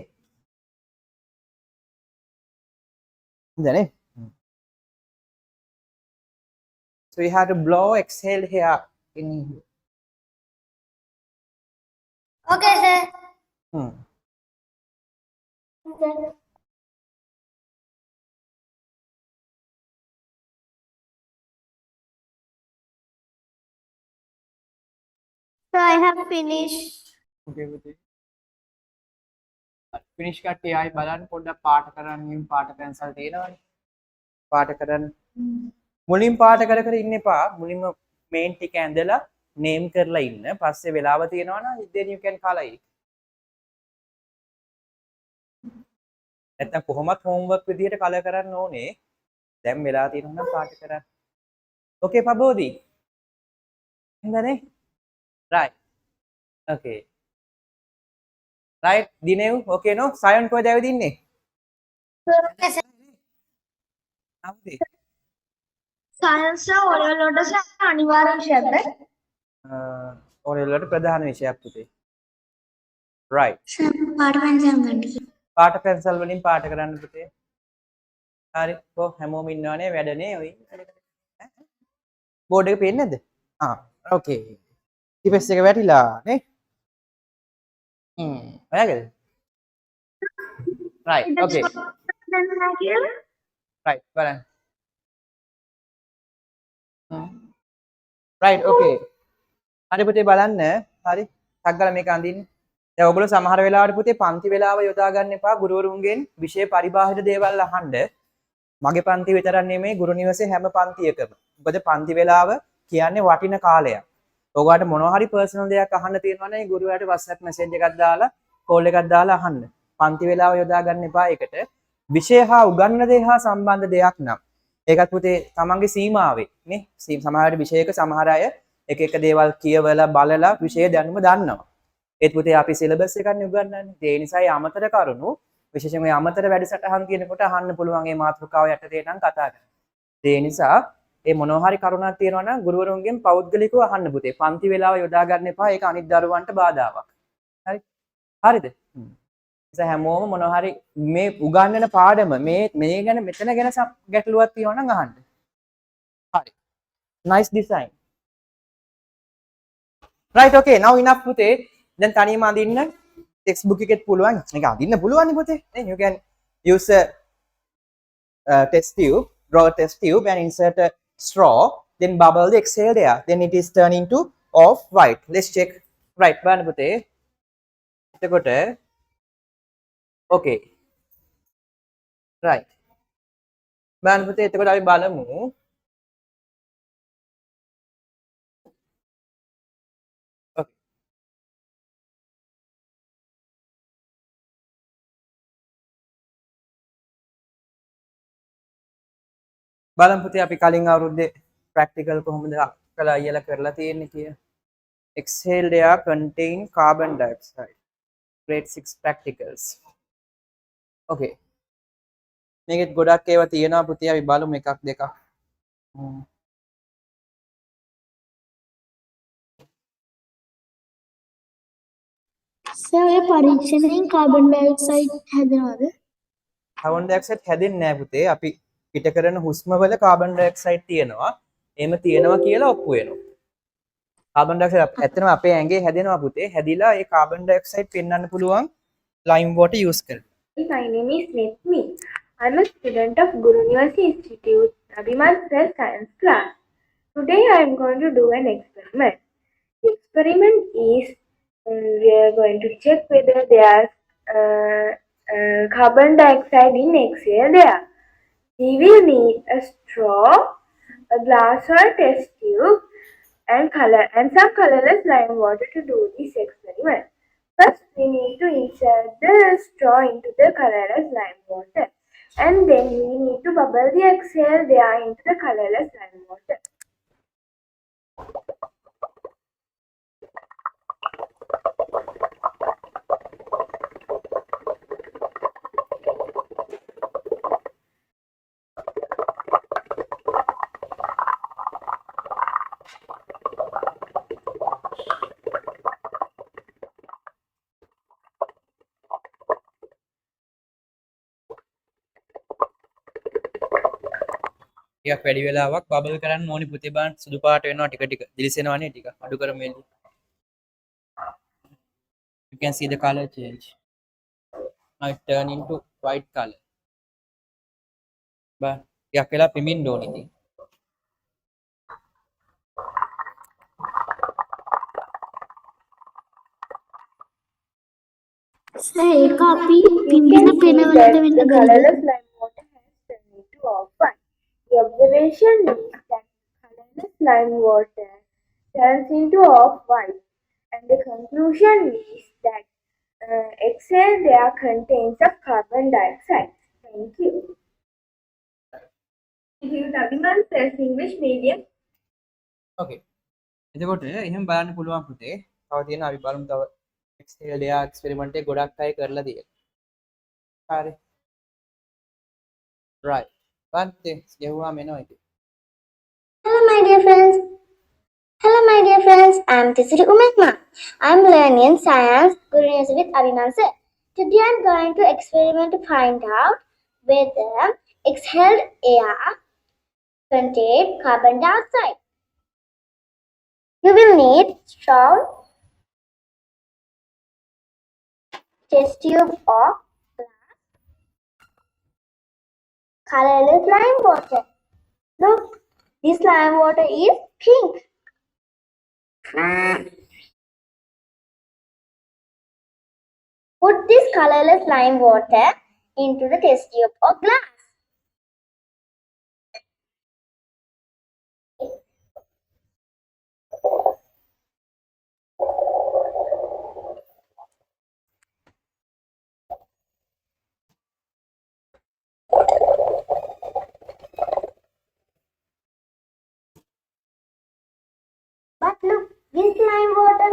හොඳනේ. So you have to blow, exhale here in. Okay, sir. Okay. So I have finished. Okay පුතේ. ෆිනිෂ් කට්ටිය ආයි බලන්න පොඩ්ඩක් පාට කරන්න පාට පැන්සල් තියෙනවනේ. පාට කරන්න. මුලින් පාට කර කර ඉන්න එපා. මුලින්ම මේන් ටික ඇඳලා නේම් කරලා ඉන්න. පස්සේ වෙලාව තියෙනවා නම් then you can color it. නැත්නම් කොහොමත් homework විදියට color කරන්න ඕනේ. දැන් වෙලා තියෙනවා නම් පාට කරන්න. Okay පබෝදි. හොඳනේ? right. okay. right දිනෙව් okay no සයන් කොහෙද ඇවිදින්නේ? Okay, sir. අපේ Science ඔයාලට අනිවාර්ය විෂයක්ද? ඔයාලට ප්‍රධාන විෂයක් පුතේ. right. පාට පැන්සල් ගන්න. පාට පැන්සල් වලින් පාට කරන්න පුතේ. හරි. කො හැමෝම ඉන්නවනේ වැඩනේ ඔයි. බෝඩ් එක පේන්නේ නැද්ද? okay. ටිපස් එක වැටිලා නේ? ඔයාගේද? right. okay. right. බලන්න. right. okay. හරි පුතේ බලන්න. හරි. ටග්ගල මේක අඳින්න. දැන් ඔයගොල්ලෝ සමහර වෙලාවට පුතේ පන්ති වෙලාව යොදා ගන්න එපා ගුරුවරුන්ගෙන් විෂය පරිබාහිර දේවල් අහන්න. මගේ පන්ති විතරක් නෙමෙයි ගුරු නිවසේ හැම පන්තියකම. මොකද පන්ති වෙලාව කියන්නේ වටින කාලයක්. ඔයගොල්ලන්ට මොනවා හරි පර්සනල් දෙයක් අහන්න තියෙනවා නම් ගුරුවරයාට WhatsApp message එකක් දාලා කෝල් එකක් දාලා අහන්න. පන්ති වෙලාව යොදා ගන්න එපා ඒකට. විෂය හා උගන්වන දේ හා සම්බන්ධ දෙයක් නම් ඒකත් පුතේ තමන්ගේ සීමාවේ නේ. සමහර විෂයක සමහර අය එක එක දේවල් කියවලා බලලා විෂය දැනුම දන්නවා. ඒත් පුතේ අපි සිලබස් එකක් නේ උගන්වන්නේ. ඒ නිසා ඒ අමතර කරුණු විශේෂයෙන්ම මේ අමතර වැඩසටහන් කියනකොට අහන්න පුළුවන් මේ මාතෘකාව යටතේ නම් කතා කරන්න. ඒ නිසා ඒ මොනවා හරි කරුණක් තියෙනවා නම් ගුරුවරුන්ගෙන් පෞද්ගලිකව අහන්න පුතේ. පන්ති වේලාව යොදා ගන්න එපා. ඒක අනිත් දරුවන්ට බාධාවක්. හරි. හරිද? නිසා හැමෝම මොනවා හරි මේ උගන්වන පාඩම මේ ගැන මෙතන ගැන ගැටලුවක් තියෙනවා නම් අහන්න. හරි. nice design. right okay now enough පුතේ. දැන් තනියම අඳින්න textbook එකෙත් පුළුවන්. මේක අඳින්න පුළුවන් නේ පුතේ. then you can use a test tube, draw a test tube and insert a straw, then bubble the exhale there. Then it is turning to off white. Let's check. right බලන්න පුතේ. එතකොට okay. right. බලන්න පුතේ එතකොට අපි බලමු. okay. බලමු පුතේ අපි කලින් අවුරුද්දේ practical කොහොමද කළා කියලා කරලා තියෙන්නේ කියලා. Exhale air contain carbon dioxide. Grade 6 practicals. Okay. මේකෙත් ගොඩක් ඒවා තියෙනවා පුතේ අපි බලමු එකක් දෙකක්. සර් ඒ පරීක්ෂණයෙන් කාබන් ඩයොක්සයිඩ් හැදෙනවද? කාබන් ඩයොක්සයිඩ් හැදෙන්නේ නැහැ පුතේ. අපි පිට කරන හුස්ම වල කාබන් ඩයොක්සයිඩ් තියෙනවා. එහෙම තියෙනවා කියලා ඔප්පු වෙනවා. කාබන් ඩයොක්සයිඩ් ඇත්තටම අපේ ඇඟේ හැදෙනවා පුතේ. හැදිලා ඒ කාබන් ඩයොක්සයිඩ් පෙන්වන්න පුළුවන් lime water use කරලා. My name is Netmi. I'm a student of Guru Niwasa Institute, Abhiman Sir Science class. Today I am going to do an experiment. The experiment is we are going to check whether there's carbon dioxide in exhale there. We will need a straw, a glass or a test tube, and some colorless lime water to do this experiment. First, we need to insert the straw into the colorless lime water. And then we need to bubble the exhale there into the colorless lime water. ටිකක් වැඩි වෙලාවක් bubble කරන්න ඕනි පුතේ බලන්න සුදු පාට වෙනවා ටික ටික දිලිසෙනවනේ ටික අඩු කරමු එළිය. You can see the color change. Now it turn into white color. But ටිකක් වෙලා පිමින්න ඕනි ඉතින්. ඒක අපි We පිම්බෙන can see පෙනවලට that වෙන්න the බැරිද? colorless lime water has turned into off-white. The observation is that colorless lime water turns into off-white, and the conclusion is that exhaled air contains of carbon dioxide. Thank you. Thank you, Abhiman Sir's English medium. Okay. එතකොට එහෙනම් බලන්න පුළුවන් පුතේ. තව තියෙන අපි බලමු තව exhale air experiment එක ගොඩක් අය කරලා තියෙනවා. හරි. Right. පන්ති ගෙවුවාම එනවා ඉතින්. Hello, my dear friends. Hello, my dear friends. I'm Tisri Umetma. I'm learning science Guruniyasa with Abhiman Sir. Today I'm going to experiment to find out whether exhaled air contains carbon dioxide. You will need straw, test tube or glass, colorless lime water. Look, this lime water is pink. Put this colorless lime water into the test tube or glass. But look, this lime water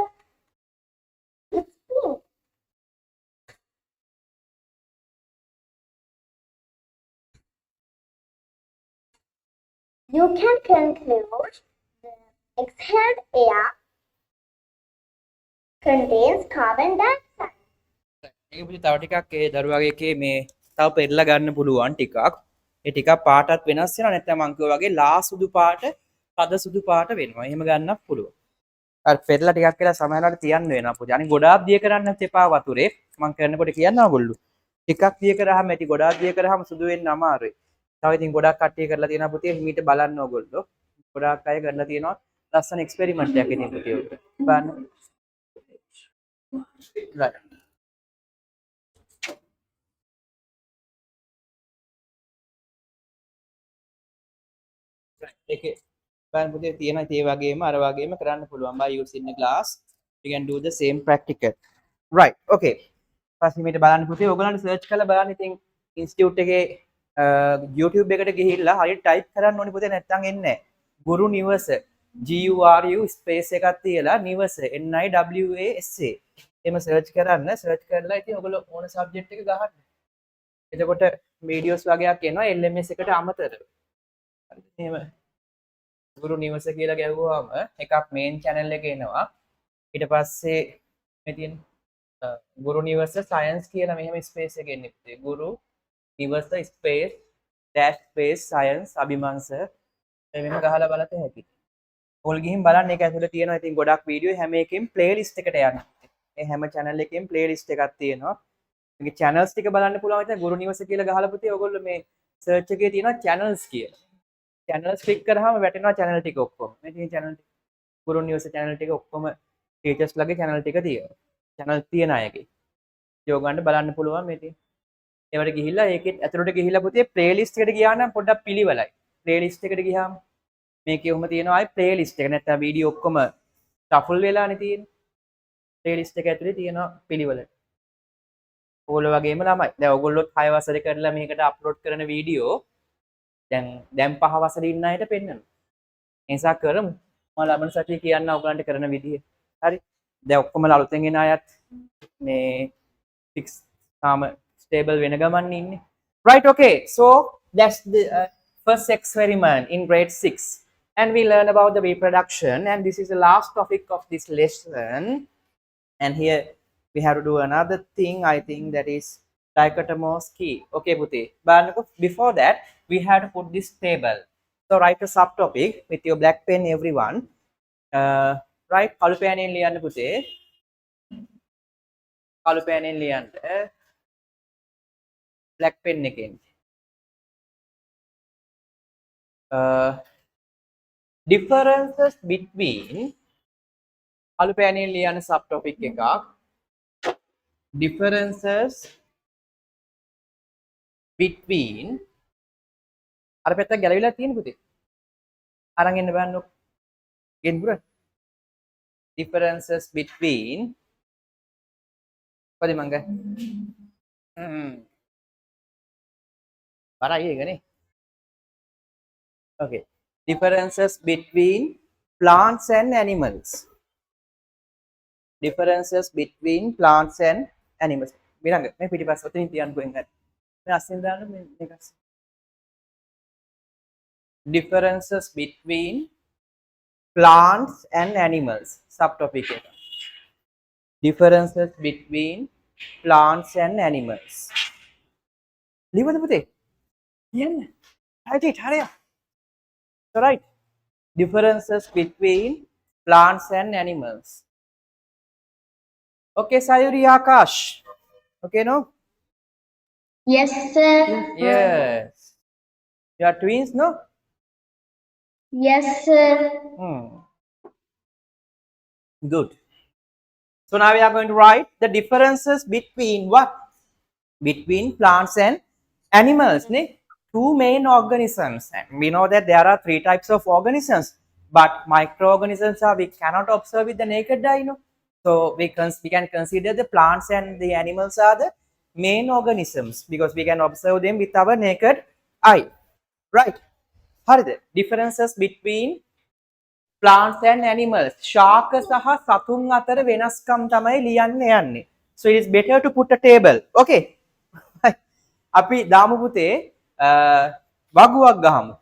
is pink. You can conclude the exhaled air contains carbon dioxide. ඒක පුතේ තව ටිකක් ඒ දරුවාගේ එකේ මේ තව පෙරලා ගන්න පුළුවන් ටිකක්. ඒ ටිකක් පාටත් වෙනස් වෙනවා නැත්නම් මං කිව්වා වගේ ලා සුදු පාට, පද සුදු පාට වෙනවා. එහෙම ගන්නත් පුළුවන්. අර පෙරලා ටිකක් වෙලා සමහරවිට තියන්න වෙනවා පුතේ. අනිත් ගොඩාක් දිය කරන්නත් එපා වතුරේ. මං කරනකොට කියන්න ඕගොල්ලෝ. ටිකක් දිය කරාම ඇති ගොඩාක් දිය කරාම සුදු වෙන්න අමාරුයි. තව ඉතින් ගොඩක් කට්ටිය කරලා තියෙනවා පුතේ. හිමීට බලන්න ඕගොල්ලෝ. ගොඩාක් අය කරලා තියෙනවා. ලස්සන එක්ස්පෙරිමන්ට් එකක් ඉතින් පුතේ උඩ. බලන්න. right. ඒකේ බලන්න පුතේ තියෙන ඒ වගේම අර වගේම කරන්න පුළුවන් by using a glass you can do the same practical right okay ඊපස්සේ මේක බලන්න පුතේ ඔයගොල්ලන්ට සර්ච් කරලා බලන්න ඉතින් ඉන්ස්ටිටියුට් එකේ YouTube එකට ගිහිල්ලා හරියට ටයිප් කරන්න ඕනේ පුතේ නැත්තම් එන්නේ නැහැ ගුරු නිවස GURU ස්පේස් එකක් තියලා නිවස NIWASA එහෙම සර්ච් කරන්න සර්ච් කරලා ඉතින් ඔයගොල්ලෝ ඕන සබ්ජෙක්ට් එක ගහන්න එතකොට වීඩියෝස් වගේක් එනවා LMS එකට අමතරව එහෙම ගුරු නිවස කියලා ගැහුවාම එකක් මේන් channel එකේ එනවා ඊට පස්සේ මේ තියෙන ගුරු නිවස සයන්ස් කියලා මෙහෙම ස්පේස් එකක් එන්නේ පුතේ ගුරු නිවස space dash space science Abhiman sir මෙහෙම ගහලා බලත හැකියි. ඕල් ගිහින් බලන්න ඒක ඇතුලේ තියෙනවා ඉතින් ගොඩක් වීඩියෝ හැම එකකින් ප්ලේලිස්ට් එකට යන්න. ඒ හැම channel එකකින් ප්ලේලිස්ට් එකක් තියෙනවා. මේකේ channels ටික බලන්න පුළුවන් ඉතින් ගුරු නිවස කියලා ගහලා පුතේ ඔයගොල්ලෝ මේ search එකේ තියෙනවා channels කියලා. channels click කරාම වැටෙනවා channel ටික ඔක්කොම. මේ තියෙන channel ටික ගුරු නිවස channel ටික ඔක්කොම teachers ලගේ channel ටික තියෙනවා. channel තියෙන අයගේ. යෝ ගන්න බලන්න පුළුවන් මේ තියෙන. ඒවට ගිහිල්ලා ඒකෙත් ඇතුළට ගිහිල්ලා පුතේ playlist එකට ගියා නම් පොඩ්ඩක් පිළිවෙලයි. playlist එකට ගියාම මේකේ ඔහම තියෙනවා අය playlist එක නැත්නම් වීඩියෝ ඔක්කොම shuffle වෙලානේ තියෙන්නේ. playlist එක ඇතුලේ තියෙනවා පිළිවෙල. ඕගොල්ලෝ වගේම ළමයි. දැන් ඕගොල්ලොත් 6 වසරේ කරලා මේකට අප්ලෝඩ් කරන වීඩියෝ දැන් 5 වසරේ ඉන්න අයට පෙන්වනවා. ඒ නිසා කරමු. මම ලබන සතියේ කියන්න ඔයගලන්ට කරන විදිය. හරි. දැන් ඔක්කොම අලුතෙන් එන අයත් මේ 6 තාම stable වෙන ගමන් ඉන්නේ. Right, okay. So that's the first experiment in grade 6. And we learn about the reproduction, and this is the last topic of this lesson. And here we have to do another thing, I think, that is dichotomous key. Okay, Bhuti. But before that, we have to put this table. So write a subtopic with your black pen, everyone. Write kalu penin liyanna Bhuti. Kalu penin liyanna. Black pen again. Differences between kalu penin liyanna subtopic එකක්. Differences between අර පැත්තක් ගැලවිලා තියෙන පුතේ. අරන් එන්න බලන්න. ගෙන්පුර. Differences between කොහේ මංග? බරයි ඒකනේ. Okay. Differences between plants and animals. Differences between plants and animals. Miranga, මේ පිටිපස්ස ඔතනින් තියන්න ගොෙන් හරි. මේ අස්සින් දාන්න මේක අස්සින්. Differences between plants and animals. Subtopic එක. Differences between plants and animals. ලියවද පුතේ? කියන්න. Right, hurry up. So right. Differences between plants and animals. Okay, Sayuri Akash. Okay, no? Yes, sir. Yes. You are twins, no? Yes, sir. Good. So now we are going to write the differences between what? Between plants and animals. Two main organisms. And we know that there are 3 types of organisms. But microorganisms we cannot observe with the naked eye. So we can consider the plants and the animals are the main organisms because we can observe them with our naked eye. Right? Harida. Differences between plants and animals. Shark සහ සතුන් අතර වෙනස්කම් තමයි ලියන්න යන්නේ. So it is better to put a table. Okay. අපි දාමු පුතේ වගුවක් ගහමු.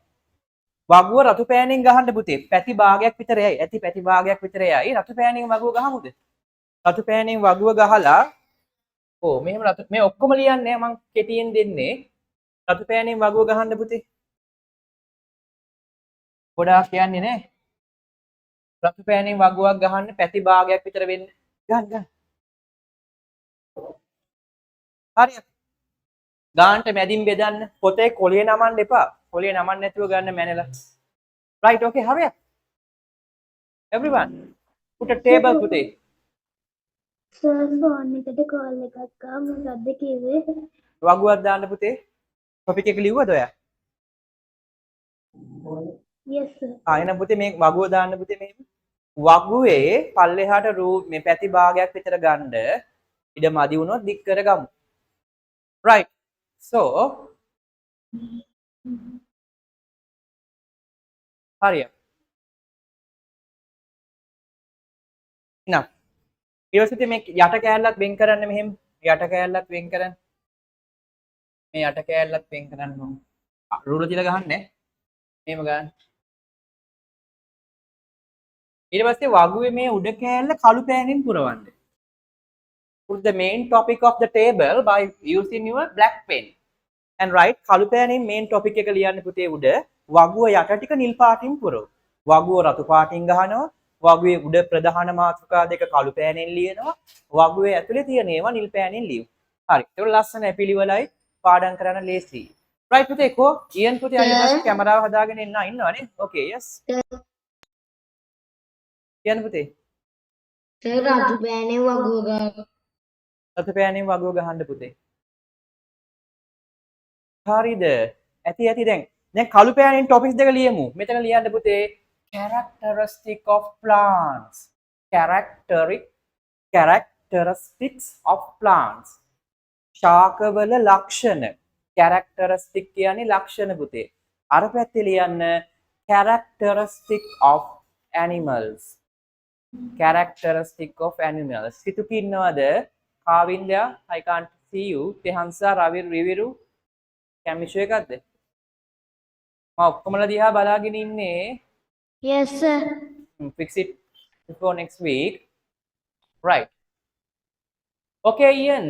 වගුව රතු පෑනෙන් ගහන්න පුතේ. පැති භාගයක් විතරයි. ඇති පැති භාගයක් විතරයි. රතු පෑනෙන් වගුව ගහමුද? රතු පෑනෙන් වගුව ගහලා මෙහෙම රතු මේ ඔක්කොම ලියන්නේ මම කෙටියෙන් දෙන්නේ. රතු පෑනෙන් වගුව ගහන්න පුතේ. ගොඩාක් කියන්නේ නැහැ. රතු පෑනෙන් වගුවක් ගහන්න පැති භාගයක් විතර වෙන්න. ගන්න. හරියට. ගානට මැදින් බෙදන්න. පොතේ කොළිය නමන්න එපා. කොළිය නමන්න නැතුව ගන්න මැනලා. Right, okay, hurry up. Everyone, put a table පුතේ. Sir, phone එකට call එකක් ආවා. මොකද්ද කිව්වේ? වගුවක් දාන්න පුතේ. ටොපික් එක ලිව්වද ඔයා? Yes, sir. එහෙනම් පුතේ මේ වගුව දාන්න පුතේ මෙහෙම. වගුවේ පල්ලෙහාට මේ පැති භාගයක් විතර ගන්න ඉඩ මදි වුණොත් දික් කරගමු. Right. So hurry up. Enough. ඊළඟට මේ යට කෑල්ලක් වෙන් කරන්න මෙහෙම. යට කෑල්ලක් වෙන් කරන්න. මේ යට කෑල්ලක් වෙන් කරන්න ඕන. රූල තියලා ගහන්නේ. මෙහෙම ගන්න. ඊට පස්සේ වගුවේ මේ උඩ කෑල්ල කළු පෑනෙන් පුරවන්න. Put the main topic of the table by using your black pen. And write කළු පෑනෙන් main topic එක ලියන්න පුතේ උඩ. වගුව යට ටික නිල් පාටින් පුරව. වගුව රතු පාටින් ගහනවා. වගුවේ උඩ ප්‍රධාන මාතෘකා දෙක කළු පෑනෙන් ලියනවා. වගුවේ ඇතුලේ තියෙන ඒවා නිල් පෑනෙන් ලියමු. හරි. ඒක ලස්සන පිළිවෙලයි පාඩම් කරන්න ලේසියි. right පුතේ කෝ ඉයන් පුතේ අනිත් පස්සේ කැමරාව හදාගෙන ඉන්නවනේ. okay yes. කියන්න පුතේ. සර් රතු පෑනේ වගුව ගන්න. රතු පෑනෙන් වගුව ගහන්න පුතේ. හරිද? ඇති දැන් කළු පෑනෙන් ටොපික්ස් දෙක ලියමු. මෙතන ලියන්න පුතේ characteristic of plants. Characteristics of plants. ශාකවල ලක්ෂණ. characteristic කියන්නේ ලක්ෂණ පුතේ. අර පැත්තේ ලියන්න characteristic of animals. characteristic of animals. සිතුක ඉන්නවද? කාවින්දයා I can't see you. තෙහන්සා රවිරු කැමිෂෝ එකක්ද? මම ඔක්කොමලා දිහා බලාගෙන ඉන්නේ. Yes sir. Fix it before next week. Right. Okay, Ian.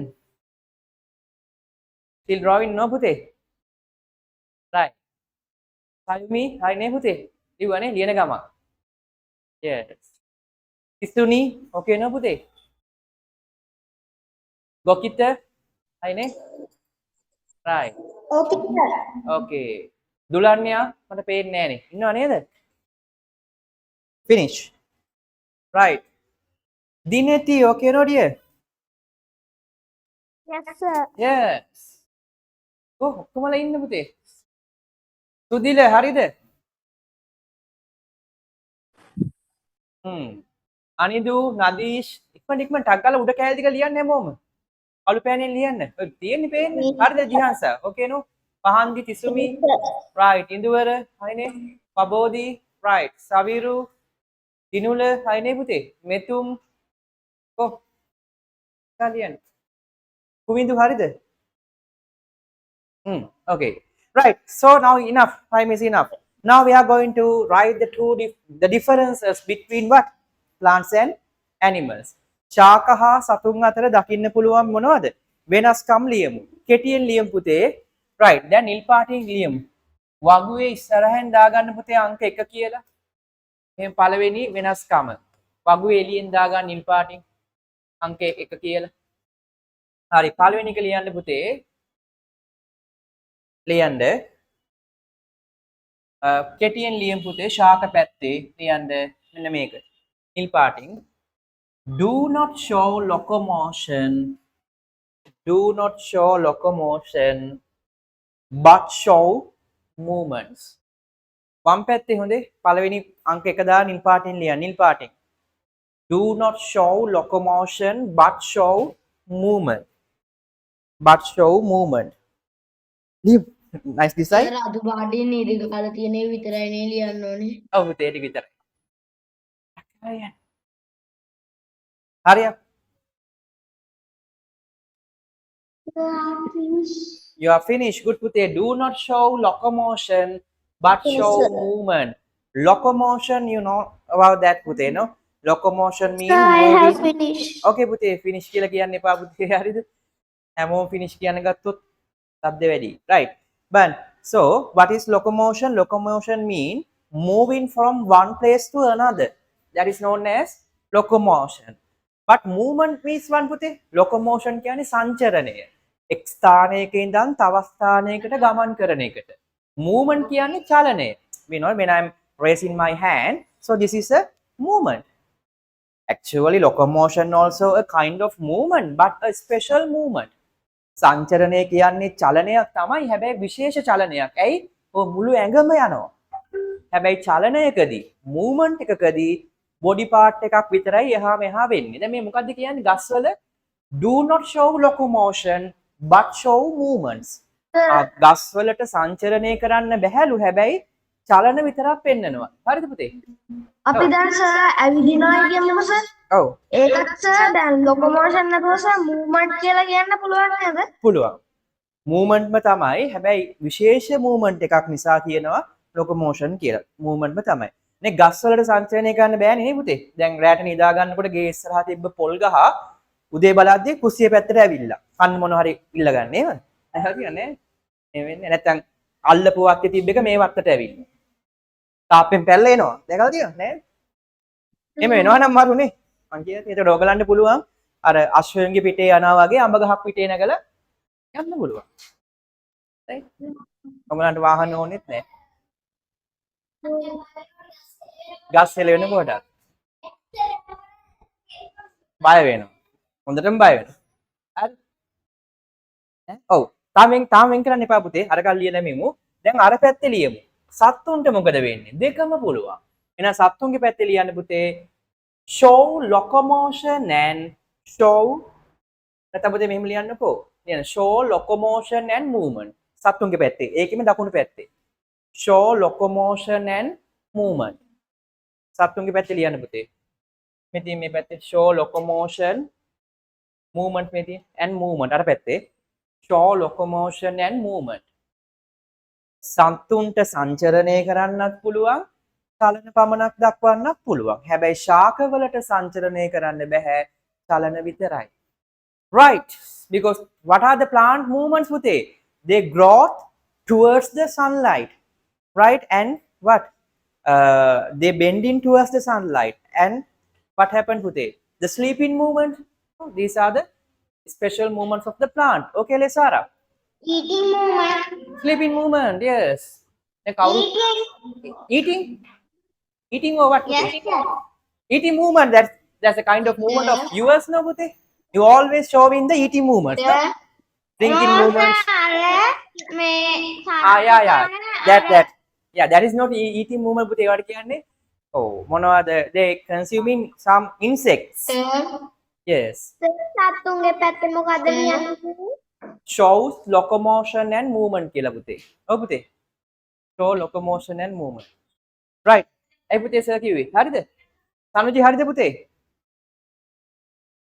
Still drawing no පුතේ? Right. Sayumi, hari නේ පුතේ? ලිව්වනේ ලියන ගම. Yes. ඉස්තුනි, okay නෝ පුතේ? ගොකිත, hari නේ? Right. Okay, sir. Okay. දුලන්යා මට පේන්නේ නෑනේ. ඉන්නව නේද? Finish. Right. Dineti, okay no dear? Yes sir. Yes. Oh, ඔක්කොමලා ඉන්න පුතේ. සුදිල හරිද? අනිදු නදීෂ් ඉක්මනට ටක් ගාලා උඩ කෑලි ටික ලියන්න හැමෝම. අලු පෑනෙන් ලියන්න. ඔය තියෙන්නේ පේන්නේ. හරිද ජිහාන් සර්? ඕකේ නෝ? පහන්දි තිසුමි. රයිට්. ඉඳුවර හරිනේ. පබෝදි රයිට්. සවිරු දිනුල හරිනේ පුතේ. මෙතුම් කො කලියන්. කුවින්දු හරිද? Okay. Right. So now enough. Time is enough. Now we are going to write the differences between what? Plants and animals. ශාක හා සතුන් අතර දකින්න පුළුවන් මොනවද? වෙනස්කම් ලියමු. කෙටියෙන් ලියමු පුතේ. Right. දැන් නිල් පාටින් ලියමු. වගුවේ ඉස්සරහෙන් දාගන්න පුතේ අංක 1 කියලා. එහෙනම් පළවෙනි වෙනස්කම. වගුවේ එළියෙන් දාගන්න නිල් පාටින් අංක 1 කියලා. හරි. පළවෙනි එක ලියන්න පුතේ. ලියන්න කෙටියෙන් ලියමු පුතේ ශාක පැත්තේ ලියන්න මෙන්න මේක. නිල් පාටින් do not show locomotion but show movements. වම් පැත්තේ හොඳේ පළවෙනි අංක 1 දා නිල් පාටින් ලියන්න නිල් පාටින් do not show locomotion but show movement. Nice design. අද පාඩේ නේද කාලා තියෙනේ විතරයි නේ ලියන්න ඕනේ. ඔව් පුතේ ටික විතරයි. හරියට. You are finished. Good putte. Do not show locomotion but show movement. Locomotion, you know about that putte, no? Locomotion means I have moving. finished. Okay putte, finish කියලා කියන්න එපා පුතේ. හරිද? හැමෝම finish කියන්න ගත්තොත් શબ્ද වැඩි. Right. But so what is locomotion? Locomotion mean moving from one place to another. That is known as locomotion. But movement means one පුතේ. Locomotion කියන්නේ සංචරණය. එක් ස්ථානයක ඉඳන් තව ස්ථානයකට ගමන් කරන එකට. Movement කියන්නේ චලනය. We know when I'm raising my hand, so this is a movement. Actually locomotion also a kind of movement, but a special movement. සංචරණය කියන්නේ චලනයක් තමයි. හැබැයි විශේෂ චලනයක්. ඇයි? ඔය මුළු ඇඟම යනවා. හැබැයි චලනයකදී movement එකකදී body part එකක් විතරයි එහා මෙහා වෙන්නේ. දැන් මේ මොකද්ද කියන්නේ? ගස්වල do not show locomotion but show movements. ගස්වලට සංචරණය කරන්න බැහැලු. හැබැයි චලන විතරක් පෙන්නනවා. හරිද පුතේ? අපි දැන් සර් ඇවිදිනවා කියමුකෝ සර්. ඔව්. ඒකත් සර් දැන් locomotion නැතුව සර් movement කියලා කියන්න පුළුවන් නේද? පුළුවන්. movement තමයි. හැබැයි විශේෂ movement එකක් නිසා කියනවා locomotion කියලා. movement තමයි. නේ ගස් වලට සංචලනය කරන්න බෑනේ නේ පුතේ. දැන් රැට නිදා ගන්නකොට ගේ ඉස්සරහා තිබ්බ පොල් ගහ උදේ බලද්දී කුස්සිය පැත්තට ඇවිල්ලා. කන්න මොන හරි ඉල්ල ගන්න නේද? හරිද නේ? මේ වෙන්නේ නැත්තම් අල්ලපු වක්කේ තිබ්බ එක මේ වත්තට ඇවිල්ලා. තාප්පෙන් පැල්ල එනවා. දැකලා තියෙනවද නේද? එහෙම වෙනවා නම් මරුනේ. මං කියන්නේ ඒකට ඔයගලන්ට පුළුවන් අර අශ්වයන්ගේ පිටේ යනවා වගේ අඹ ගහක් පිටේ නැගලා යන්න පුළුවන්. right? ඔයගලන්ට වාහන ඕනෙත් නැහැ. ගස් හෙලවෙන කොට බය වෙනවා. හොඳටම බය වෙනවා. හරි. ඔව්. තාම වෙන් කරන්න එපා පුතේ. අර කල් ලියලා මෙමු. දැන් අර පැත්තේ ලියමු. සත්තුන්ට මොකද වෙන්නේ? දෙකම පුළුවන්. එහෙනම් සත්තුන්ගේ පැත්තේ ලියන්න පුතේ show locomotion and show නැත්නම් පුතේ මෙහෙම ලියන්නකෝ. show locomotion and movement. සත්තුන්ගේ පැත්තේ. ඒකෙම දකුණු පැත්තේ. show locomotion and movement. සත්තුන්ගේ පැත්තේ ලියන්න පුතේ. මෙතන මේ පැත්තේ show locomotion movement මෙතන and movement අර පැත්තේ show locomotion and movement. සත්තුන්ට සංචරණය කරන්නත් පුළුවන් චලන පමණක් දක්වන්නත් පුළුවන්. හැබැයි ශාකවලට සංචරණය කරන්න බෑ චලන විතරයි. Right, because what are the plant movements පුතේ? They grow towards the sunlight, right? And what? They bending towards the sunlight. And what happened පුතේ? The sleeping movement. Oh, these are the special movements of the plant. Okay, Lesara. Eating movement. Sleeping movement, yes. Eating. Eating or what? Yes, sir. Eating movement. That's a kind of movement of yours, no, Pute? You always show in the eating movement. No? Thinking movements. Yeah. That is not eating movement, Pute. What කියන්නේ? Oh, මොනවද? They consuming some insects. Yes. සත්තුන්ගේ පැත්තේ මොකද්ද ලියන්නේ? Shows locomotion and movement කියලා පුතේ. ඔව් පුතේ. Show locomotion and movement. Right. ඒ පුතේ සර් කිව්වේ. හරිද? සනුජි හරිද පුතේ?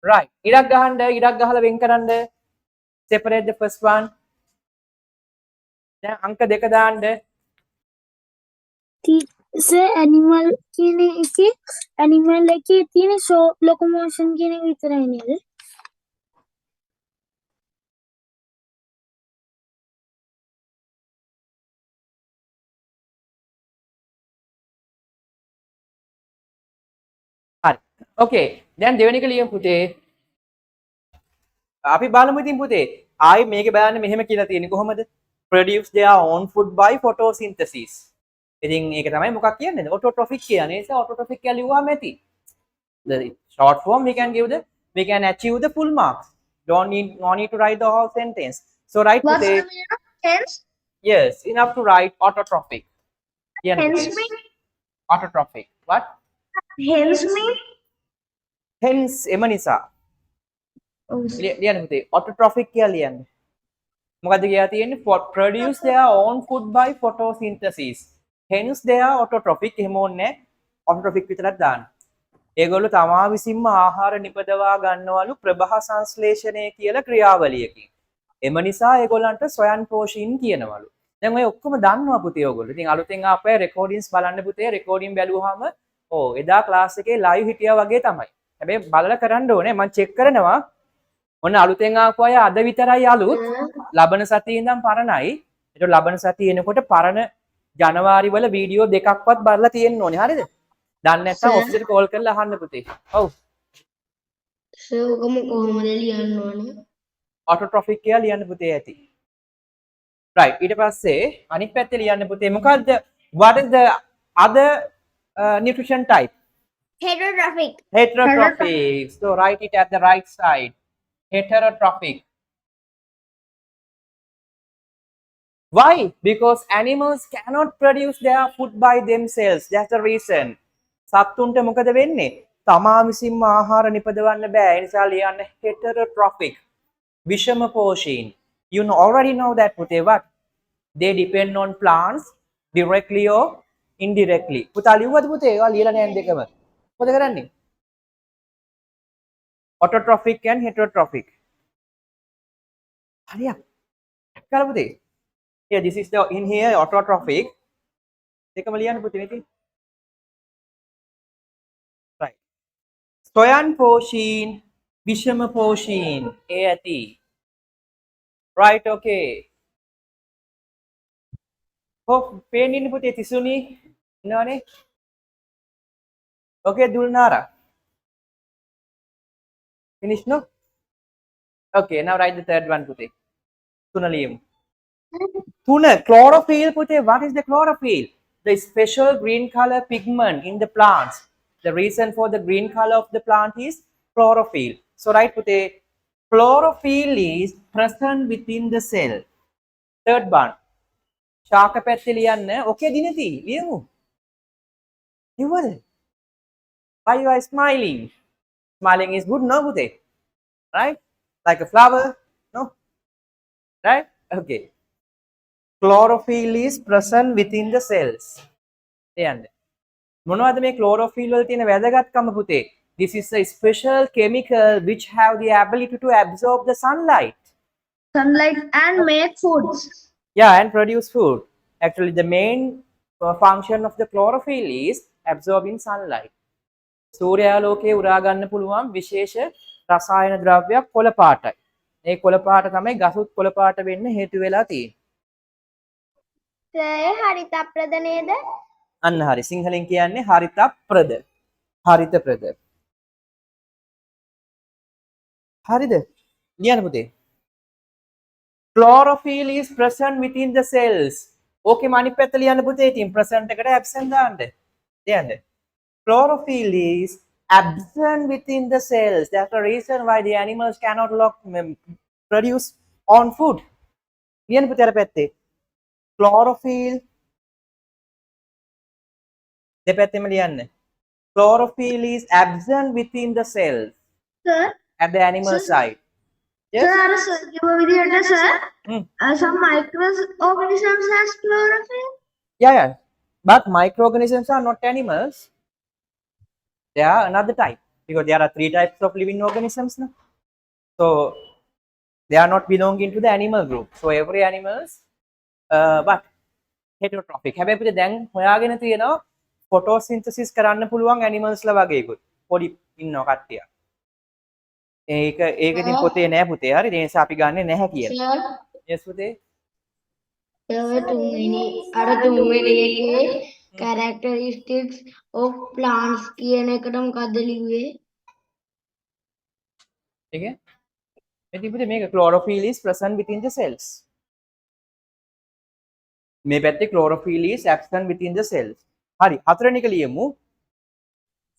Right. ඉරක් ගහලා වෙන් කරන්න. Separate the first one. දැන් අංක දෙක දාන්න. සර් ඇනිමල් කියන එකේ ඇනිමල් එකේ තියෙන show locomotion කියන එක විතරයි නේද? හරි. Okay. දැන් දෙවෙනි එක ලියමු පුතේ. අපි බලමු ඉතින් පුතේ. ආයි මේක බලන්න මෙහෙම කියලා තියෙන්නේ කොහොමද? Produce their own food by photosynthesis. ඉතින් ඒක තමයි මොකක් කියන්නේ? Autotrophic කියන්නේ. ඒ නිසා autotrophic කියලා ලියුවාම ඇති. The short form we can achieve the full marks. No need to write the whole sentence. So write What's today. the meaning of hence? Yes, enough to write autotrophic. Yeah, Hence mean? autotrophic. What? Hence mean? Hence එම නිසා. ලියන්න පුතේ. autotrophic කියලා ලියන්න. මොකද්ද කියලා තියෙන්නේ? Produce their own food by photosynthesis. Hence they are autotrophic. එහෙම ඕනේ autotrophic විතරක් දාන්න. ඒගොල්ලෝ තමා විසින්ම ආහාර නිපදවා ගන්නවලු ප්‍රභහ සංශ්ලේෂණය කියලා ක්‍රියාවලියකින්. එම නිසා ඒගොල්ලන්ට ස්වයං පෝෂීන් කියනවලු. දැන් ඔය ඔක්කොම දන්නවා පුතේ ඔයගොල්ලෝ. ඉතින් අලුතෙන් ආපේ රෙකෝඩින්ග්ස් බලන්න පුතේ. රෙකෝඩින් බැලුවාම එදා ක්ලාස් එකේ ලයිව් හිටියා වගේ තමයි. හැබැයි බලලා කරන්න ඕනේ. මම චෙක් කරනවා. ඔන්න අලුතෙන් ආපු අය අද විතරයි අලුත්. ලබන සතියේ ඉඳන් පරණයි. ඒක ලබන සතියේ එනකොට පරණ ජනවාරි වල වීඩියෝ දෙකක්වත් බලලා තියෙන්න ඕනේ. හරිද? දන්නේ නැත්නම් ඔෆිස් එකට කෝල් කරලා අහන්න පුතේ. ඔව්. සර් ඔකම කොහොමද ලියන්න ඕනේ? autotrophic කියලා ලියන්න පුතේ ඇති. right. ඊට පස්සේ අනිත් පැත්තේ ලියන්න පුතේ මොකද්ද? What is the other nutrition type? Heterotrophic. Heterotrophic. So write it at the right side. Heterotrophic. Why? Because animals cannot produce their food by themselves. That's the reason. සත්තුන්ට මොකද වෙන්නේ? තමා විසින්ම ආහාර නිපදවන්න බෑ. ඒ නිසා ලියන්න heterotrophic. විෂම පෝෂීන්. You already know that පුතේ what? They depend on plants directly or indirectly. පුතා ලියුවද පුතේ? ඒවා ලියලා නෑ දෙකම. මොකද කරන්නේ? Autotrophic and heterotrophic. හරියක්. කරලා පුතේ. Here this is the in here autotrophic. දෙකම ලියන්න පුතේ මේකේ. Right. ස්වයං පෝෂීන් විෂම පෝෂීන් ඒ ඇති. Right, okay. පේන්නේ පුතේ තිසුනි ඉන්නවනේ. Okay, Dulnara. Finish, no? Okay, now write the third one පුතේ. තුන ලියමු. Tuna, chlorophyll පුතේ. What is the chlorophyll? The special green color pigment in the plants. The reason for the green color of the plant is chlorophyll. So write පුතේ. Chlorophyll is present within the cell. Third one. ශාක පැත්තේ ලියන්න. Okay දිනති. ලියමු. ලියවද? Why you are smiling? Smiling is good, no පුතේ? Right? Like a flower, no? right? Okay. Chlorophyll is present within the cells. කියන්න. මොනවද මේ chlorophyll වල තියෙන වැදගත්කම පුතේ? This is a special chemical which have the ability to absorb the sunlight. Sunlight and make foods. Yeah, and produce food. Actually, the main function of the chlorophyll is absorbing sunlight. සූර්යාලෝකයේ උරා ගන්න පුළුවන් විශේෂ රසායන ද්‍රව්‍යයක් කොළ පාටයි. ඒ කොළ පාට තමයි ගසුත් කොළ පාට වෙන්න හේතු වෙලා තියෙන්නේ. ඒ හරිත ප්‍රද නේද? අන්න හරි. සිංහලෙන් කියන්නේ හරිත ප්‍රද. හරිත ප්‍රද. හරිද? ලියන්න පුතේ. Chlorophyll is present within the cells. Okay, අනිත් පැත්ත ලියන්න පුතේ. ඉතින් present එකට absent දාන්න. ලියන්න. Chlorophyll is absent within the cells. That's the reason why the animals cannot produce on food. ලියන්න පුතේ අර පැත්තේ. Chlorophyll දෙපැත්තෙම ලියන්න. Chlorophyll is absent within the cells. Sir, At the animal side. Yes? sir, sir, some microorganisms has chlorophyll. Yeah. But microorganisms are not animals. They are another type. Because there are 3 types of living organisms now. So they are not belonging to the animal group. So every animals, but heterotrophic. හැබැයි අපිට දැන් හොයාගෙන තියෙනවා photosynthesis කරන්න පුළුවන් animals ලා වගේකුත්. පොඩි ඉන්නවා කට්ටිය. ඒක ඉතින් පොතේ නෑ පුතේ. හරි. ඒ නිසා අපි ගන්නෙ නැහැ කියලා. Yes පුතේ. තුන්වෙනි එකේ characteristics of plants කියන එකට මොකද්ද ලිව්වේ? Okay. ඉතින් පුතේ මේක chlorophyll is present within the cells. මේ පැත්තේ chlorophyll is absent within the cells. හරි. හතරවෙනි එක ලියමු.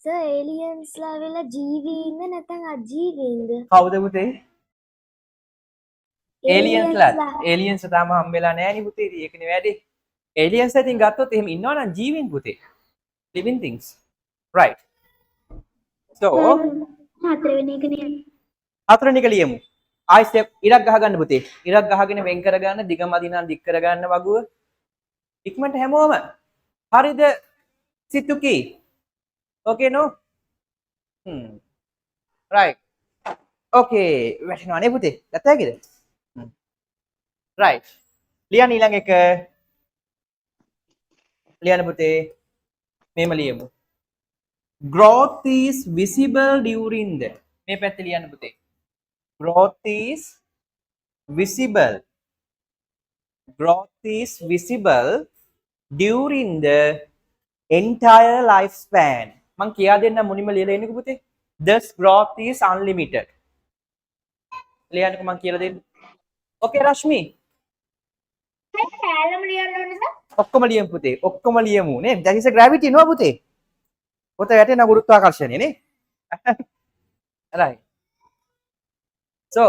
සර් aliens ලා වෙලා ජීවීන්ද නැත්නම් අජීවීන්ද? කවුද පුතේ? aliens ලා. aliens තාම හම්බෙලා නැහැ නේ පුතේ. ඉතින් ඒකනේ වැඩි. aliens ඉතින් ගත්තොත් එහෙම ඉන්නවනම් ජීවීන් පුතේ. living things. Right. So හතරවෙනි එක නේ. හතරවෙනි එක ලියමු. ආයි ස්ටෙප් ඉරක් ගහගන්න පුතේ. ඉරක් ගහගෙන වෙන් කරගන්න දිග මදිනම් දික් කරගන්න වගුව. ඉක්මනට හැමෝම. හරිද? සිතුකි. Okay, no? Right. Okay. වැටෙනවා නේ පුතේ. ගත්තා හැකිද? Right. ලියන්න ඊළඟ එක. ලියන්න පුතේ. මේම ලියමු. Growth is visible during the. මේ පැත්තේ ලියන්න පුතේ. Growth is visible. Growth is visible during the entire lifespan. මං කියා දෙන්න මුලින්ම ලියලා එන්නකෝ පුතේ. Thus growth is unlimited. ලියන්නකෝ මං කියලා දෙන්න. Okay රශ්මි. කෑල්ලම ලියන්න ඕනේ සර්. ඔක්කොම ලියමු පුතේ. ඔක්කොම ලියමු නේ. That is a gravity නෝ පුතේ. පොත වැටෙන ගුරුත්වාකර්ෂණය නේ. Right. So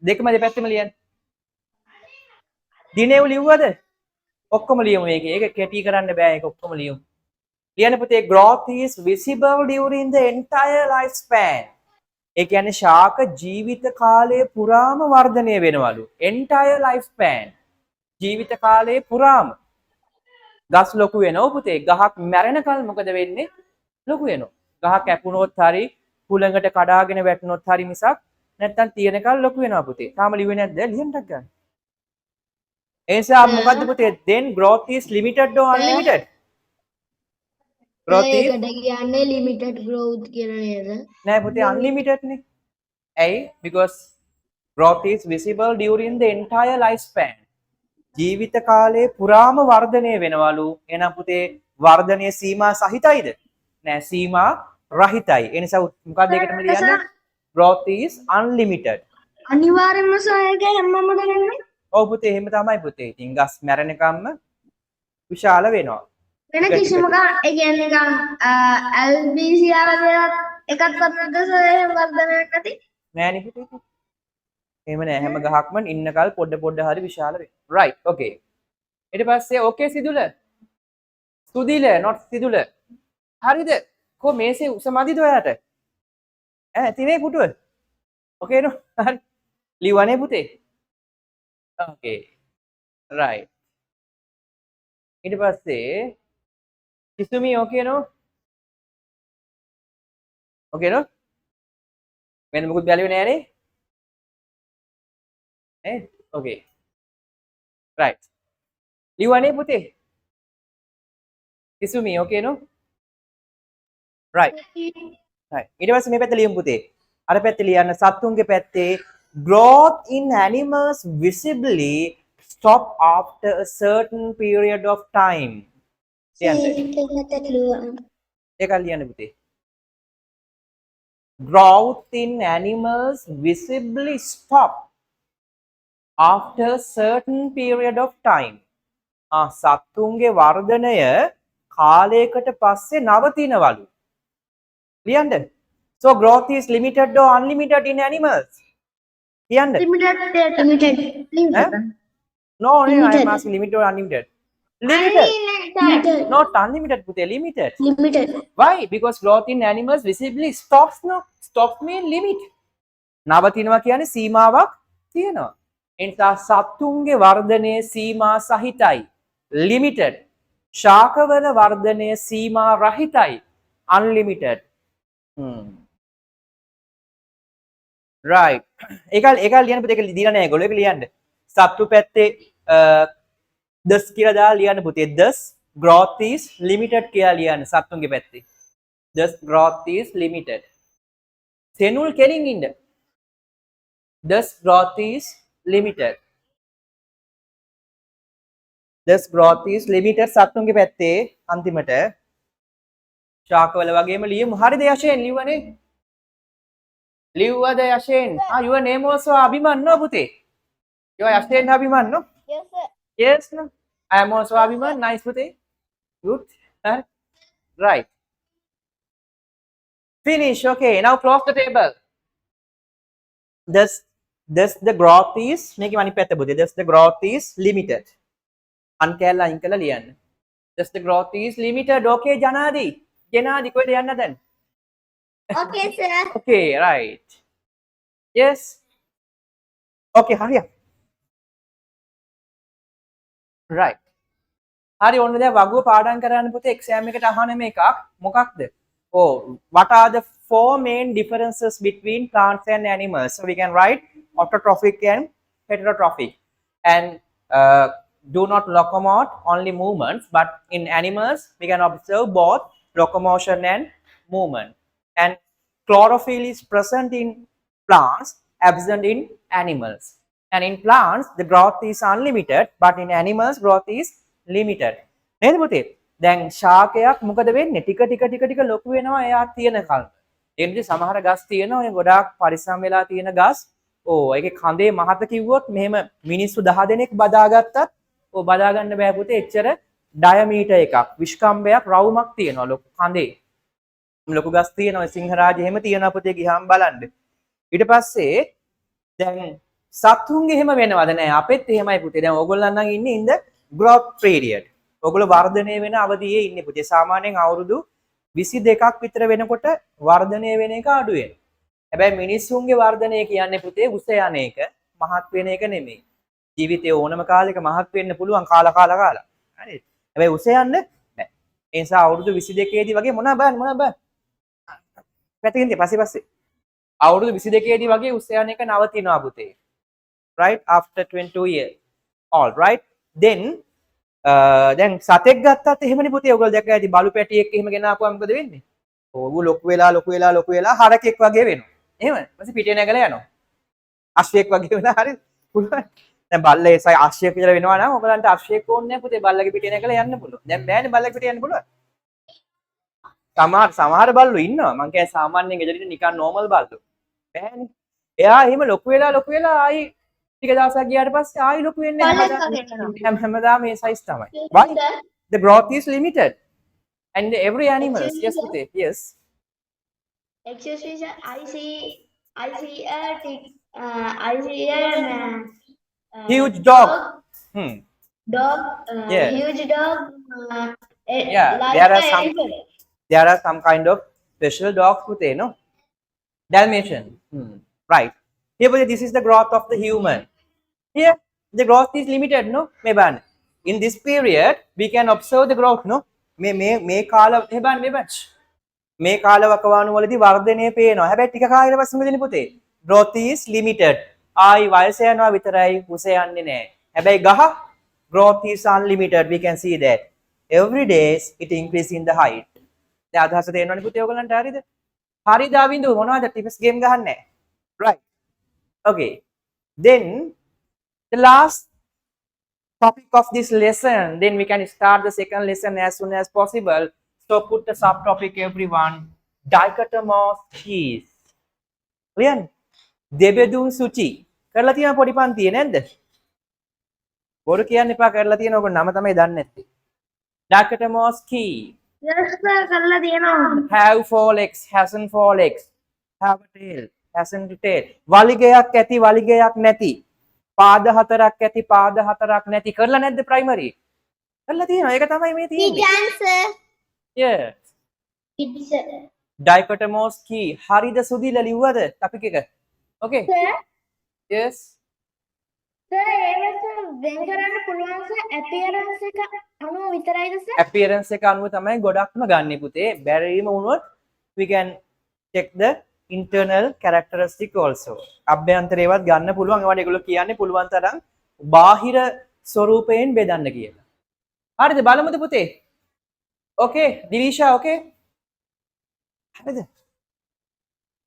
දෙකම දෙපැත්තෙම ලියන්න. දිනේව ලිව්වද? ඔක්කොම ලියමු මේක. ඒක කැටි කරන්න බෑ. ඒක ඔක්කොම ලියමු. ලියන්න පුතේ growth is visible during the entire lifespan. ඒ කියන්නේ ශාක ජීවිත කාලය පුරාම වර්ධනය වෙනවලු. Entire lifespan. ජීවිත කාලය පුරාම. ගස් ලොකු වෙනවා පුතේ. ගහක් මැරෙනකල් මොකද වෙන්නේ? ලොකු වෙනවා. ගහ කැපුණොත් හරි හුළඟට කඩාගෙන වැටුණොත් හරි මිසක් නැත්තම් තියෙනකල් ලොකු වෙනවා පුතේ. තාම ලිව්වේ නැද්ද? ලියන්නක් ගන්න. ඒ නිසා මොකද්ද පුතේ? Then growth is limited or unlimited? Growth is කියන්නේ limited growth කියලා නේද? නෑ පුතේ unlimited නේ. ඇයි? Because growth is visible during the entire lifespan. ජීවිත කාලේ පුරාම වර්ධනය වෙනවලු. එහෙනම් පුතේ වර්ධනය සීමා සහිතයිද? නෑ සීමා රහිතයි. ඒ නිසා මොකක්ද ඒකටම ලියන්න? Growth is unlimited. අනිවාර්යයෙන්ම සහයක හැමෝම දැනන්නේ. ඔව් පුතේ එහෙම තමයි පුතේ. ඉතින් ගස් මැරෙනකම්ම විශාල වෙනවා. වෙන කිසිම ඒ කියන්නේ නිකන් ඇල්බීසියා වගේ එකක්වත් නැද්ද සර් වර්ධනයක් නැති? නෑනේ පුතේ. එහෙම නෑ හැම ගහක්ම ඉන්නකල් පොඩ පොඩ හරි විශාල වෙනවා. Right. Okay. ඊට පස්සේ okay සිදුල. සුදිල not සිදුල. හරිද? කො මේසේ උස මදිද ඔයාට? තිනේ පුටුව. Okay නෝ. හරි. ලිව්වනේ පුතේ. Okay. Right. ඊට පස්සේ කිසුමි okay no? Okay no? වෙන මොකුත් බැලුවේ නෑනේ? නේද? Okay. Right. ලිව්වනේ පුතේ? කිසුමි okay no? Right. Right. ඊට පස්සේ මේ පැත්ත ලියමු පුතේ. අර පැත්තේ ලියන්න සත්තුන්ගේ පැත්තේ growth in animals visibly stop after a certain period of time. ලියන්න. ඒක ලියන්න පුතේ. Growth in animals visibly stop after a certain period of time. සත්තුන්ගේ වර්ධනය කාලයකට පස්සේ නවතිනවලු. ලියන්න. So growth is limited or unlimited in animals? ලියන්න. Limited. No, I Limited. am asking limited or unlimited. Limited. Limited. Not unlimited, pute, limited. Limited. Why? Because growth in animals visibly stops. No, stops mean limit. නවතිනවා කියන්නේ සීමාවක් තියෙනවා. එනිසා සත්තුන්ගේ වර්ධනයේ සීමා සහිතයි. Limited. ශාකවල වර්ධනයේ සීමා රහිතයි. Unlimited. Right. ඒක ලියන්න පුතේ, ඒක දීලා නැහැ ඒගොල්ලෝ. ඒක ලියන්න. සත්තු පැත්තේ දස් කියලා දාලා ලියන්න පුතේ. දස් growth is limited කියලා ලියන්න සත්තුන්ගේ පැත්තේ. Thus growth is limited. තෙනුල් කෙලින් ඉන්න. Thus growth is limited. Thus growth is limited සත්තුන්ගේ පැත්තේ අන්තිමට ශාකවල වගේම ලියමු. හරිද යෂෙන් ලිව්වනේ? ලිව්වද යෂෙන්? your name also Abhiman no පුතේ? You are Yashen Abhiman no? Yes, sir. Yes no? I am also Abhiman. Nice පුතේ. Good. Right. Finish. Okay. Now close the table. Thus the growth is මේක අනිත් පැත්ත පුතේ. Thus the growth is limited. අන් කැල්ල අයින් කරලා ලියන්න. Thus the growth is limited. Okay ජනාදි. ජනාදි කොහෙද යන්න දැන්? Okay, sir. Okay, right. Yes. Okay, හරිය. Right. හරි ඔන්න දැන් වගුව පාඩම් කරන්න පුතේ එක්සෑම් එකට අහන මේකක් මොකක්ද? What are the four main differences between plants and animals? So we can write autotrophic and heterotrophic. And do not locomote, only movements. But in animals, we can observe both locomotion and movement. And chlorophyll is present in plants, absent in animals. And in plants, the growth is unlimited, but in animals, growth is limited. නේද පුතේ? දැන් ශාකයක් මොකද වෙන්නේ? ටික ටික ලොකු වෙනවා එයා තියෙන කල්. ඒ නිසා සමහර ගස් තියෙනවා ඔය ගොඩාක් පරිස්සම් වෙලා තියෙන ගස්. ඒකේ කඳේ මහත කිව්වොත් මෙහෙම මිනිස්සු 10 දෙනෙක් බදාගත්තත් බදා ගන්න බෑ පුතේ. එච්චර ඩයමීටර් එකක් විශ්කම්භයක් රවුමක් තියෙනවා ලොකු කඳේ. ලොකු ගස් තියෙනවා සිංහරාජ එහෙම තියෙනවා පුතේ ගිහාම බලන්න. ඊට පස්සේ දැන් සත්තුන්ගේ එහෙම වෙනවද නැහැ? අපෙත් එහෙමයි පුතේ. දැන් ඕගොල්ලන් නම් ඉන්නේ in the growth period. ඔගොල්ලෝ වර්ධනය වෙන අවධියේ ඉන්නේ පුතේ. සාමාන්‍යයෙන් අවුරුදු 22ක් විතර වෙනකොට වර්ධනය වෙන එක අඩු වෙනවා. හැබැයි මිනිස්සුන්ගේ වර්ධනය කියන්නේ පුතේ උස යන එක, මහත් වෙන එක නෙමෙයි. ජීවිතේ ඕනම කාලයක මහත් වෙන්න පුළුවන් කාලා. හරිද? හැබැයි උස යන්න බෑ. ඒ නිසා අවුරුදු 22 දී වගේ මොනවා බෑ. පැත්තකින් පස්සේ අවුරුදු 22 දී වගේ උස යන එක නවතිනවා පුතේ. Right after 22 years. All right. Then දැන් සතෙක් ගත්තත් එහෙමනේ පුතේ. ඔයගොල්ලෝ දැක්කා ඇති බලු පැටියෙක් එහෙම ගෙනාපුවා මොකද වෙන්නේ? ඌ ලොකු වෙලා හරකෙක් වගේ වෙනවා. එහෙම. ඊපස්සේ පිටේ නැගලා යනවා. අශ්වයෙක් වගේ වෙනවා. හරිද? පුළුවන්. දැන් බල්ලේ අශ්වයෙක් කියලා වෙනවා නම් ඔයගලන්ට අශ්වයෙක් ඕනේ නැහැ පුතේ. බල්ලගේ පිටේ නැගලා යන්න පුළුවන්. දැන් බෑනේ බල්ලගේ පිටේ යන්න පුළුවන්. සමහර බල්ලෝ ඉන්නවා. මං කියන්නේ සාමාන්‍යයෙන් ගෙදරින් නිකන් normal බල්ලෝ. බෑනේ. එයා එහෙම ලොකු වෙලා ආයි ටික දවසක් ගියාට පස්සේ ආයි ලොකු වෙන්නේ නැහැ. හැමදාම මේ size තමයි. Why? The growth is limited. And every animals. Yes, Pute. Yes. Excuse me, sir. I see a Huge dog. Dog. Yeah. Huge dog. Yeah. Like There are some kind of special dogs, Pute, no? Dalmatian. Right. Here, Pute, this is the growth of the human. Here, The growth is limited, no? Meban. In this period, we can observe the growth, no? මේ කාල මෙබන් මෙබන් මේ කාල වකවානු වලදී වර්ධනය පේනවා. හැබැයි ටික කාලයකට පස්සේ මොකද පුතේ? Growth is limited. ආයි වයස යනවා විතරයි උස යන්නේ නැහැ. හැබැයි ගහ growth is unlimited. We can see that. Every days it increase in the height. දැන් අදහස තේරෙනවනේ පුතේ ඔයගලන්ට හරියද? හරිද අවින්දු මොනවද ටිපස් ගේම් ගහන්නේ? Right. Okay. Then the last topic of this lesson, then we can start the second lesson as soon as possible. So put the subtopic everyone, dichotomous keys. Clear? දෙබෙදුම් සුචි. කරලා තියෙන පොඩි පන්තියේ නැද්ද? බොරු කියන්න එපා කරලා තියෙන ඔක නම තමයි දන්නේ නැත්තේ. Dichotomous key. Yes sir කරලා තියෙනවා. Have four legs, hasn't four legs. Have a tail, hasn't a tail. වලිගයක් ඇති වලිගයක් නැති. පාද හතරක් ඇති පාද හතරක් නැති. කරලා නැද්ද primary? කරලා තියෙනවා. ඒක තමයි මේ තියෙන්නේ. answer. Yeah. It's Dichotomous key. හරිද සුදිල ලිව්වද topic එක? Okay. Sir, Yes. sir ඒවස වෙන් කරන්න පුළුවන් sir appearance එක අනුව විතරයිද sir? Appearance එක අනුව තමයි ගොඩක්ම ගන්න පුතේ. බැරිම වුණොත් we can check the internal characteristic also. අභ්‍යන්තරේවත් ගන්න පුළුවන්. ඒවට ඒගොල්ලෝ කියන්නේ පුළුවන් තරම් බාහිර ස්වරූපයෙන් බෙදන්න කියලා. හරිද? බලමුද පුතේ? Okay. Divisha, okay? හරිද?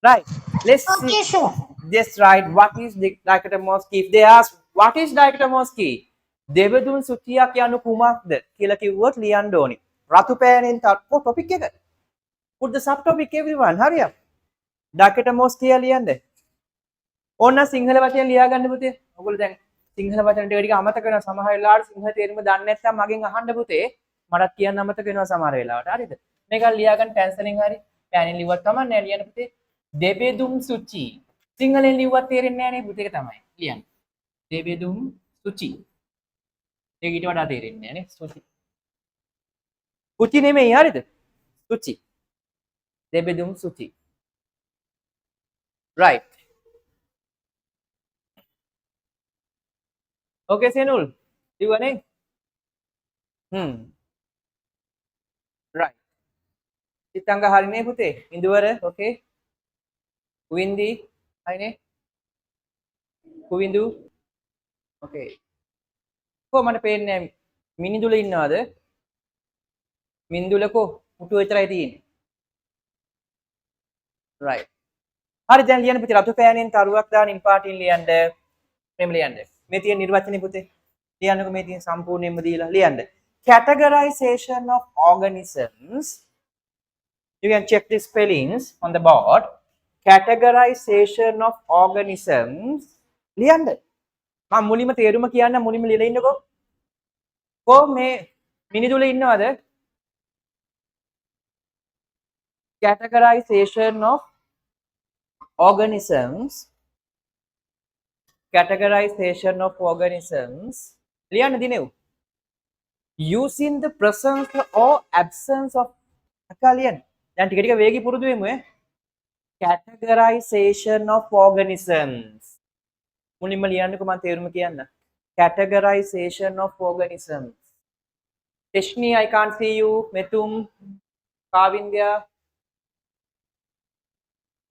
Right. Let's see. sir. That's right. What is the dichotomous key? If they ask, what is dichotomous key? දෙබදුන් සුත්තියක් යනු කුමක්ද කියලා කිව්වොත් ලියන්න ඕනි. රතු පෑනෙන් තත්පො topic එක. Put the subtopic everyone. Hurry up. dichotomous key ලියන්න. ඕන්න සිංහල වචන ලියා ගන්න පුතේ. ඔයගොල්ලෝ දැන් සිංහල වචන ටික ටික අමතක වෙනවා. සමහර වෙලාවට සිංහල තේරුම දන්නේ නැත්නම් මගෙන් අහන්න පුතේ. මටත් කියන්න අමතක වෙනවා සමහර වෙලාවට. හරිද? මේක ලියා ගන්න පැන්සලෙන් හරි පෑනෙන් ලිව්වත් කමක් නැහැ ලියන්න පුතේ. දෙබෙදුම් සුචි. සිංහලෙන් ලිව්වත් තේරෙන්නේ නැහැ නේ පුතේ ඒක තමයි. ලියන්න. දෙබෙදුම් සුචි. ඒක ඊට වඩා තේරෙන්නේ නැහැ නේ සුචි. සුචි නෙමෙයි හරිද? සුචි. දෙබෙදුම් සුචි. Right. Okay Senul. ලිව්වනේ? Right. චිත්තංග හරිනේ පුතේ. ඉඳුවර okay. කුවින්දි හරිනේ? කුවින්දු okay. කොහොමද පේන්නේ මිනිඳුල ඉන්නවද? මිනිඳුලකෝ මුටු විතරයි තියෙන්නේ. Right. හරි දැන් ලියන්න පුතේ රතු පෑනෙන් තරුවක් දාන ඉන්පාටින් ලියන්න. මෙහෙම ලියන්න. මේ තියෙන නිර්වචනේ පුතේ. ලියන්නකො මේ තියෙන සම්පූර්ණයෙන්ම දීලා ලියන්න. Categorization of organisms. You can check the spellings on the board. Categorization of organisms. ලියන්න. මම මුලින්ම තේරුම කියන්න මුලින්ම ලියලා ඉන්නකෝ. කො මේ මිනිදුලේ ඉන්නවද? Categorization of organisms. Categorization of organisms. ලියන්න දිනෙව්. Using the presence or absence of අකලියන්. දැන් ටික ටික වේගී පුරුදු වෙමු ඈ. Categorization of organisms. මුලින්ම ලියන්නකෝ මම තේරුම කියන්න. Categorization of organisms. Teshni, I can't see you. Metum, Kavindya.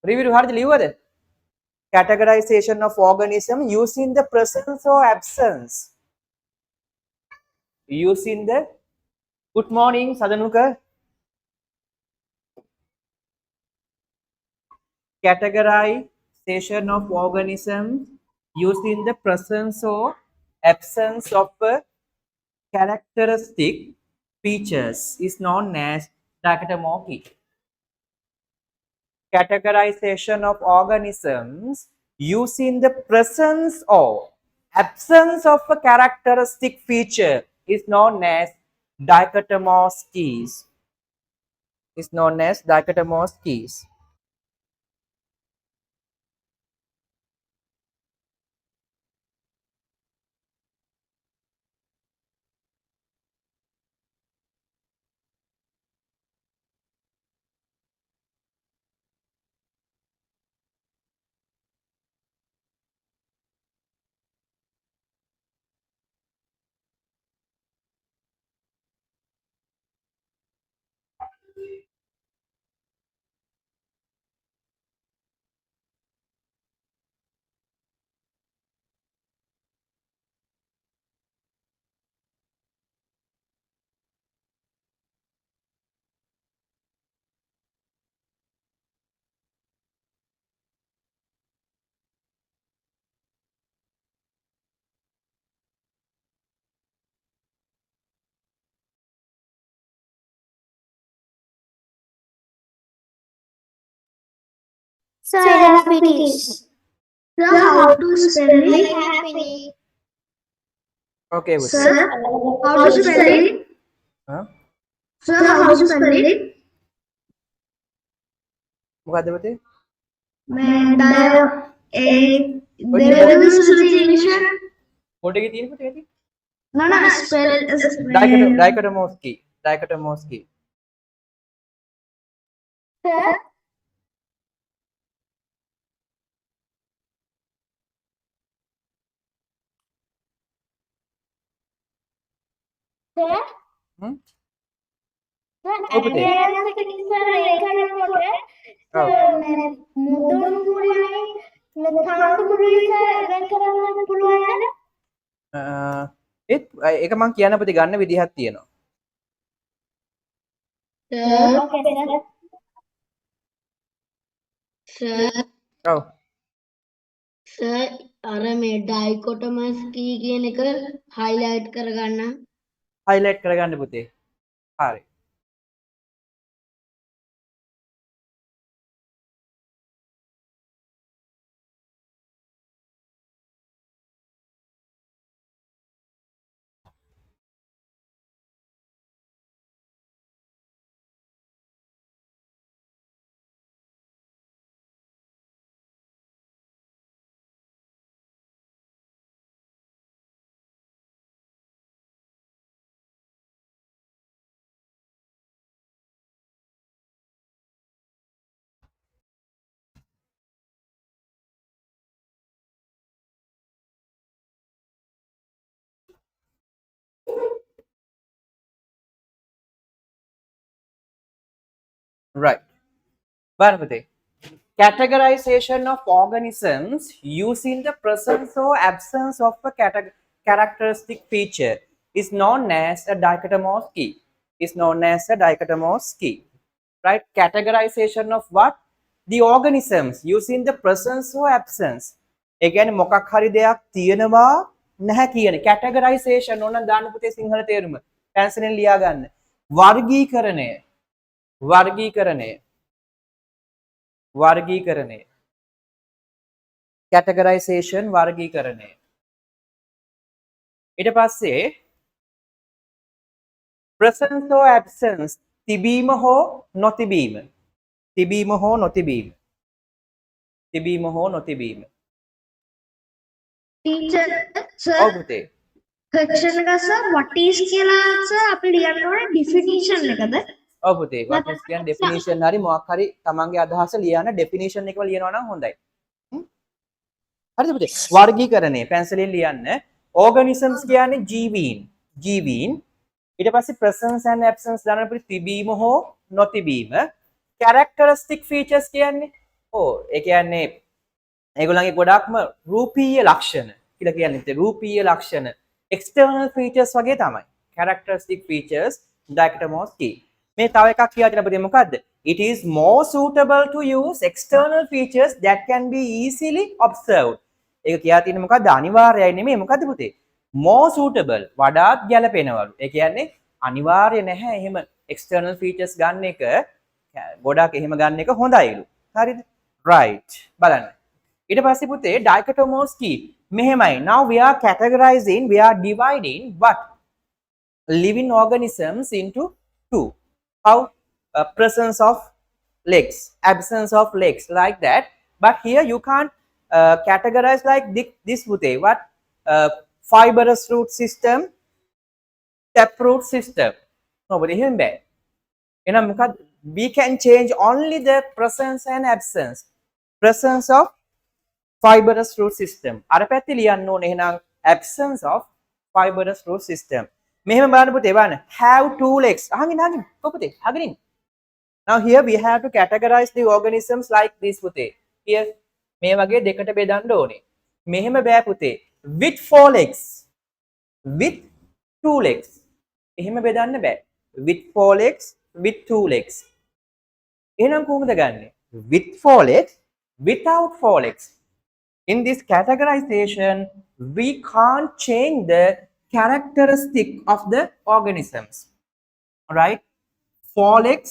Review hard liwada. Categorization of organism using the presence or absence. Using the good morning, Sadanuka. Categorization of organism using the presence or absence of a characteristic features is known as dichotomous key. Categorization of organisms using the presence or absence of a characteristic feature is known as dichotomous keys. Is known as dichotomous keys. So I don't know what it is. Sir, how to spell it? Happy. Okay, Sir, how How to to spell spell it? huh? Sir, how to spell it? මොකද්ද පුතේ? There will be such English one. පොඩ එකේ තියෙන පුතේ ඇති. No, no, spell. Dichotomosky. Dichotomosky. Sir, sir, Hmm? sir, ඔව් පුතේ. ඔව්. මුදුන් කුරියයි කාන්ත කුරියයි වෙන් කරන්න පුළුවන්ද? ඒත් ඒක මම කියන්න පුතේ ගන්න විදිහක් තියෙනවා. Okay, sir. Sir, ඔව්. sir, අර මේ dichotomous key කියන එක highlight කරගන්න. highlight කරගන්න පුතේ. හරි. Right. බලන්න පුතේ. Categorization of organisms using the presence or absence of a characteristic feature is known as a dichotomous key. Is known as a dichotomous key. Right? Categorization of what? The organisms using the presence or absence. ඒ කියන්නේ මොකක් හරි දෙයක් තියෙනවා නැහැ කියන categorization ඕන දාන්න පුතේ සිංහල තේරුම. පැන්සලෙන් ලියා ගන්න. වර්ගීකරණය. වර්ගීකරණය. वर्गीकरणे कैटेगराइजेशन वर्गीकरणे ඊට පස්සේ presence or absence තිබීම හෝ නොතිබීම තිබීම හෝ නොතිබීම තිබීම හෝ නොතිබීම Teacher, sir, ඔව් පුතේ question එක sir, what is කියලා sir අපි ලියන්න ඕනේ definition එකද? ඔව් පුතේ what is කියන definition හරි මොකක් හරි තමන්ගේ අදහස ලියන definition එකම ලියනවා නම් හොඳයි. හරිද පුතේ? වර්ගීකරණය පැන්සලෙන් ලියන්න. organisms කියන්නේ ජීවීන්. ජීවීන්. ඊට පස්සේ presence and absence දාන අපිට තිබීම හෝ නොතිබීම. characteristic features කියන්නේ ඒ කියන්නේ ඒගොල්ලන්ගේ ගොඩක්ම රූපීය ලක්ෂණ කියලා කියන්නේ රූපීය ලක්ෂණ external features වගේ තමයි. characteristic features dichotomous key. මේ තව එකක් කියලා තියෙන අපිට මොකද්ද? It is more suitable to use external features that can be easily observed. ඒක කියලා තියෙන මොකද්ද? අනිවාර්යයි නෙමෙයි මොකද්ද පුතේ? More suitable වඩාත් ගැළපෙනවලු. ඒ කියන්නේ අනිවාර්ය නැහැ එහෙම external features ගන්න එක ගොඩක් එහෙම ගන්න එක හොඳයිලු. හරිද? Right. බලන්න. ඊට පස්සේ පුතේ dichotomous key මෙහෙමයි. Now we are categorizing, we are dividing what? Living organisms into two. How? Presence of legs, absence of legs, like that. But here you can't categorize like this Bute. What? Fibrous root system, taproot system. Nobody hearing that. We can change only the presence and absence. Presence of fibrous root system. අර පැත්තේ ලියන්න ඕනේ එහෙනම් absence of fibrous root system. මෙහෙම බලන්න පුතේ බලන්න. Have two legs. අහගෙන පුතේ අහගෙන. Now here we have to categorize the organisms like this පුතේ. Here මේ වගේ දෙකට බෙදන්න ඕනේ. මෙහෙම බෑ පුතේ. With four legs. With two legs. එහෙම බෙදන්න බෑ. With four legs, with two legs. එහෙනම් කොහොමද ගන්නෙ? With four legs, without four legs. In this categorization, we can't change the characteristic of the organisms. Right? Four legs,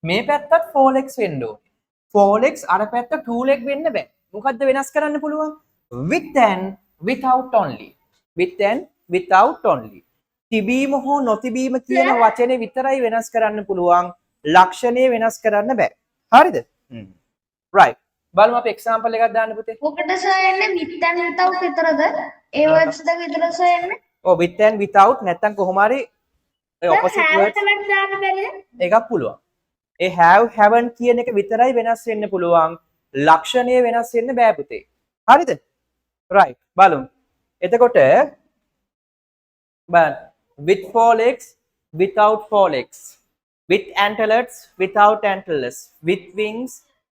මේ පැත්තත් four legs වෙන්න ඕනේ. 4 legs අර පැත්ත 2 leg වෙන්න බෑ. මොකද්ද වෙනස් කරන්න පුළුවන්? with and without only. with and without only. තිබීම හෝ නොතිබීම කියන වචනේ විතරයි වෙනස් කරන්න පුළුවන්. ලක්ෂණය වෙනස් කරන්න බෑ. හරිද? right. බලමු අපි example එකක් දාන්න පුතේ. ඔකට සර් එන්නේ with and without විතරද? ඒ words දෙක විතර සර් එන්නේ. ඔව් with and without නැත්තම් කොහොම හරි ඒ opposite words have දාන්න බැරිද? එකක් පුළුවන්. ඒ have haven't කියන එක විතරයි වෙනස් වෙන්න පුළුවන්. ලක්ෂණය වෙනස් වෙන්න බෑ පුතේ. හරිද? right. බලමු. එතකොට බලන්න. with 4 legs, without 4 legs. with antlers, without antlers. with wings,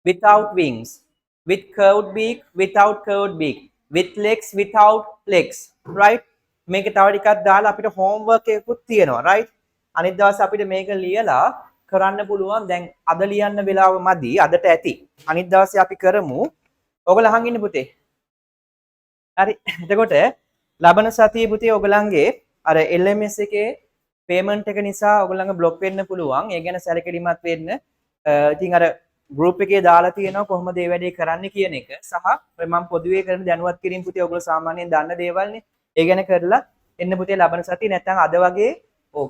without wings. with curved beak, without curved beak. with legs, without legs. right? මේක තව ටිකක් දාලා අපිට homework එකකුත් තියෙනවා. right? අනිත් දවස් අපිට මේක ලියලා කරන්න පුළුවන්. දැන් අද ලියන්න වෙලාව මදි. අදට ඇති. අනිත් දවසේ අපි කරමු. ඔයගොල්ලෝ අහන් ඉන්න පුතේ. හරි. එතකොට ලබන සතියේ පුතේ ඔයගලන්ගේ අර LMS එකේ payment එක නිසා ඔයගලන්ගේ block වෙන්න පුළුවන්. ඒ ගැන සැලකිලිමත් වෙන්න. ඉතින් අර group එකේ දාලා තියෙනවා කොහොමද මේ වැඩේ කරන්න කියන එක සහ මම පොදුවේ කරන දැනුවත් කිරීම පුතේ ඔයගොල්ලෝ සාමාන්‍යයෙන් දන්න දේවල්නේ. ඒ ගැන කරලා එන්න පුතේ ලබන සතියේ නැත්නම් අද වගේ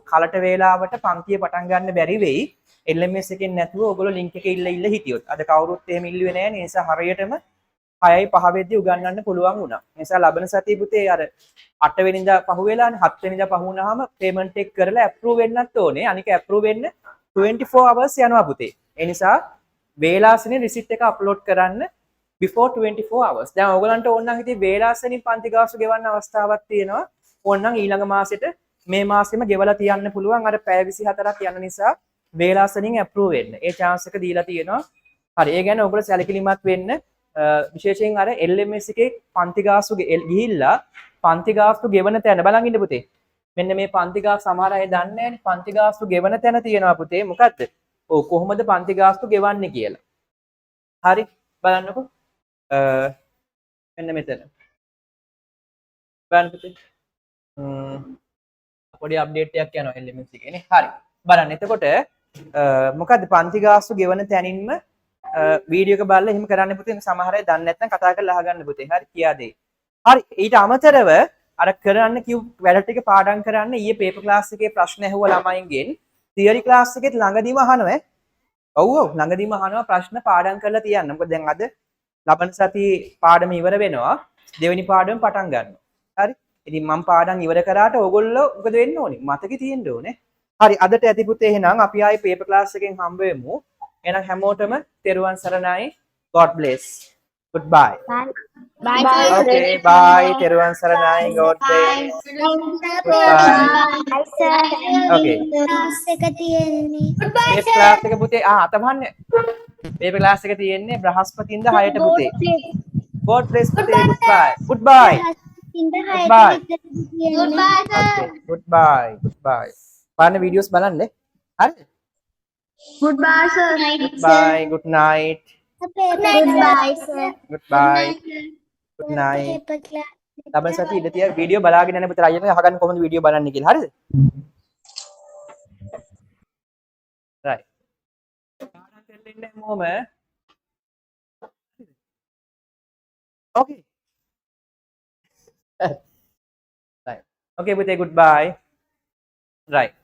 කලට වේලාවට පන්තිය පටන් ගන්න බැරි වෙයි. LMS එකෙන් නැතුව ඔයගොල්ලෝ link එකේ ඉල්ල හිටියොත්. අද කවුරුත් එහෙම ඉල්ලුවේ නැහැ නේ. ඒ නිසා හරියටම 6යි 5 වෙද්දී උගන්වන්න පුළුවන් වුණා. ඒ නිසා ලබන සතියේ පුතේ අර 8 වෙනිදා පහ වෙලානේ 7 වෙනිදා පහ වුණාම payment එක කරලා approve වෙන්නත් ඕනේ. අනික approve වෙන්න 24 hours යනවා පුතේ. ඒ නිසා වේලාසනේ receipt එක upload කරන්න before 24 hours. දැන් ඔයගලන්ට ඕන නම් ඉතින් වේලාසනින් පන්ති ගාස්තු ගෙවන්න අවස්ථාවක් තියෙනවා. ඕන නම් ඊළඟ මාසෙට මේ මාසෙම ගෙවලා තියන්න පුළුවන්. අර පැය 24ක් යන නිසා වේලාසනින් approve වෙන්න. ඒ chance එක දීලා තියෙනවා. හරි. ඒ ගැන ඔයගොල්ලෝ සැලකිලිමත් වෙන්න. විශේෂයෙන් අර LMS එකේ පන්ති ගාස්තු ගිහිල්ලා පන්ති ගාස්තු ගෙවන තැන බලන් ඉන්න පුතේ. මෙන්න මේ පන්ති ගාස්තු සමහර අය දන්නේ නැහැනේ. පන්ති ගාස්තු ගෙවන තැන තියෙනවා පුතේ. මොකද්ද? ඔව් කොහොමද පන්ති ගාස්තු ගෙවන්නේ කියලා. හරි. බලන්නකෝ. මෙන්න මෙතන. බලන්න පුතේ. පොඩි අප්ඩේට් එකක් යනවා LMS එකේ නේ. හරි. බලන්න. එතකොට මොකද්ද පන්ති ගාස්තු ගෙවන තැනින්ම වීඩියෝ එක බලලා එහෙම කරන්න පුතේ. සමහර අය දන්නේ නැත්නම් කතා කරලා අහගන්න පුතේ. හරි කියා දෙයි. හරි. ඊට අමතරව අර කරන්න කිව් වැඩ ටික පාඩම් කරන්න ඊයේ පේපර් ක්ලාස් එකේ ප්‍රශ්න ඇහුවා ළමයින්ගෙන්. තියරි ක්ලාස් එකෙත් ළඟදීම අහනවා. ඔව් ඔව් ළඟදීම අහනවා ප්‍රශ්න පාඩම් කරලා තියන්න. මොකද දැන් අද ලබන සතියේ පාඩම ඉවර වෙනවා. දෙවෙනි පාඩම පටන් ගන්නවා. හරි. ඉතින් මම පාඩම් ඉවර කරාට ඕගොල්ලෝ මොකද වෙන්න ඕනේ? මතකේ තියෙන්න ඕනේ. හරි. අදට ඇති පුතේ එහෙනම් අපි ආයේ පේපර් ක්ලාස් එකෙන් හම්බ වෙමු. එහෙනම් හැමෝටම තෙරුවන් සරණයි. God bless. Goodbye. Bye. Okay, bye. තෙරුවන් සරණයි. God bless. Goodbye. Okay. Class එක තියෙන්නේ. පේපර් ක්ලාස් එක පුතේ අතවන්න. පේපර් ක්ලාස් එක තියෙන්නේ බ්‍රහස්පතින්ද 6ට පුතේ. God bless පුතේ. Goodbye. Goodbye. Goodbye. Okay. Goodbye. Goodbye. බලන්න වීඩියෝස් බලන්න. හරිද? Goodbye sir. Goodbye. Good night. Goodbye, sir. Goodbye. Good night. ලබන සතියේ ඉඳ තියා වීඩියෝ බලාගෙන යන පුතේ අයියනේ අහගන්න කොහොමද වීඩියෝ බලන්නේ කියලා. හරිද? right. පාඩම් කරලා ඉන්න හැමෝම okay. right. Okay පුතේ goodbye. right.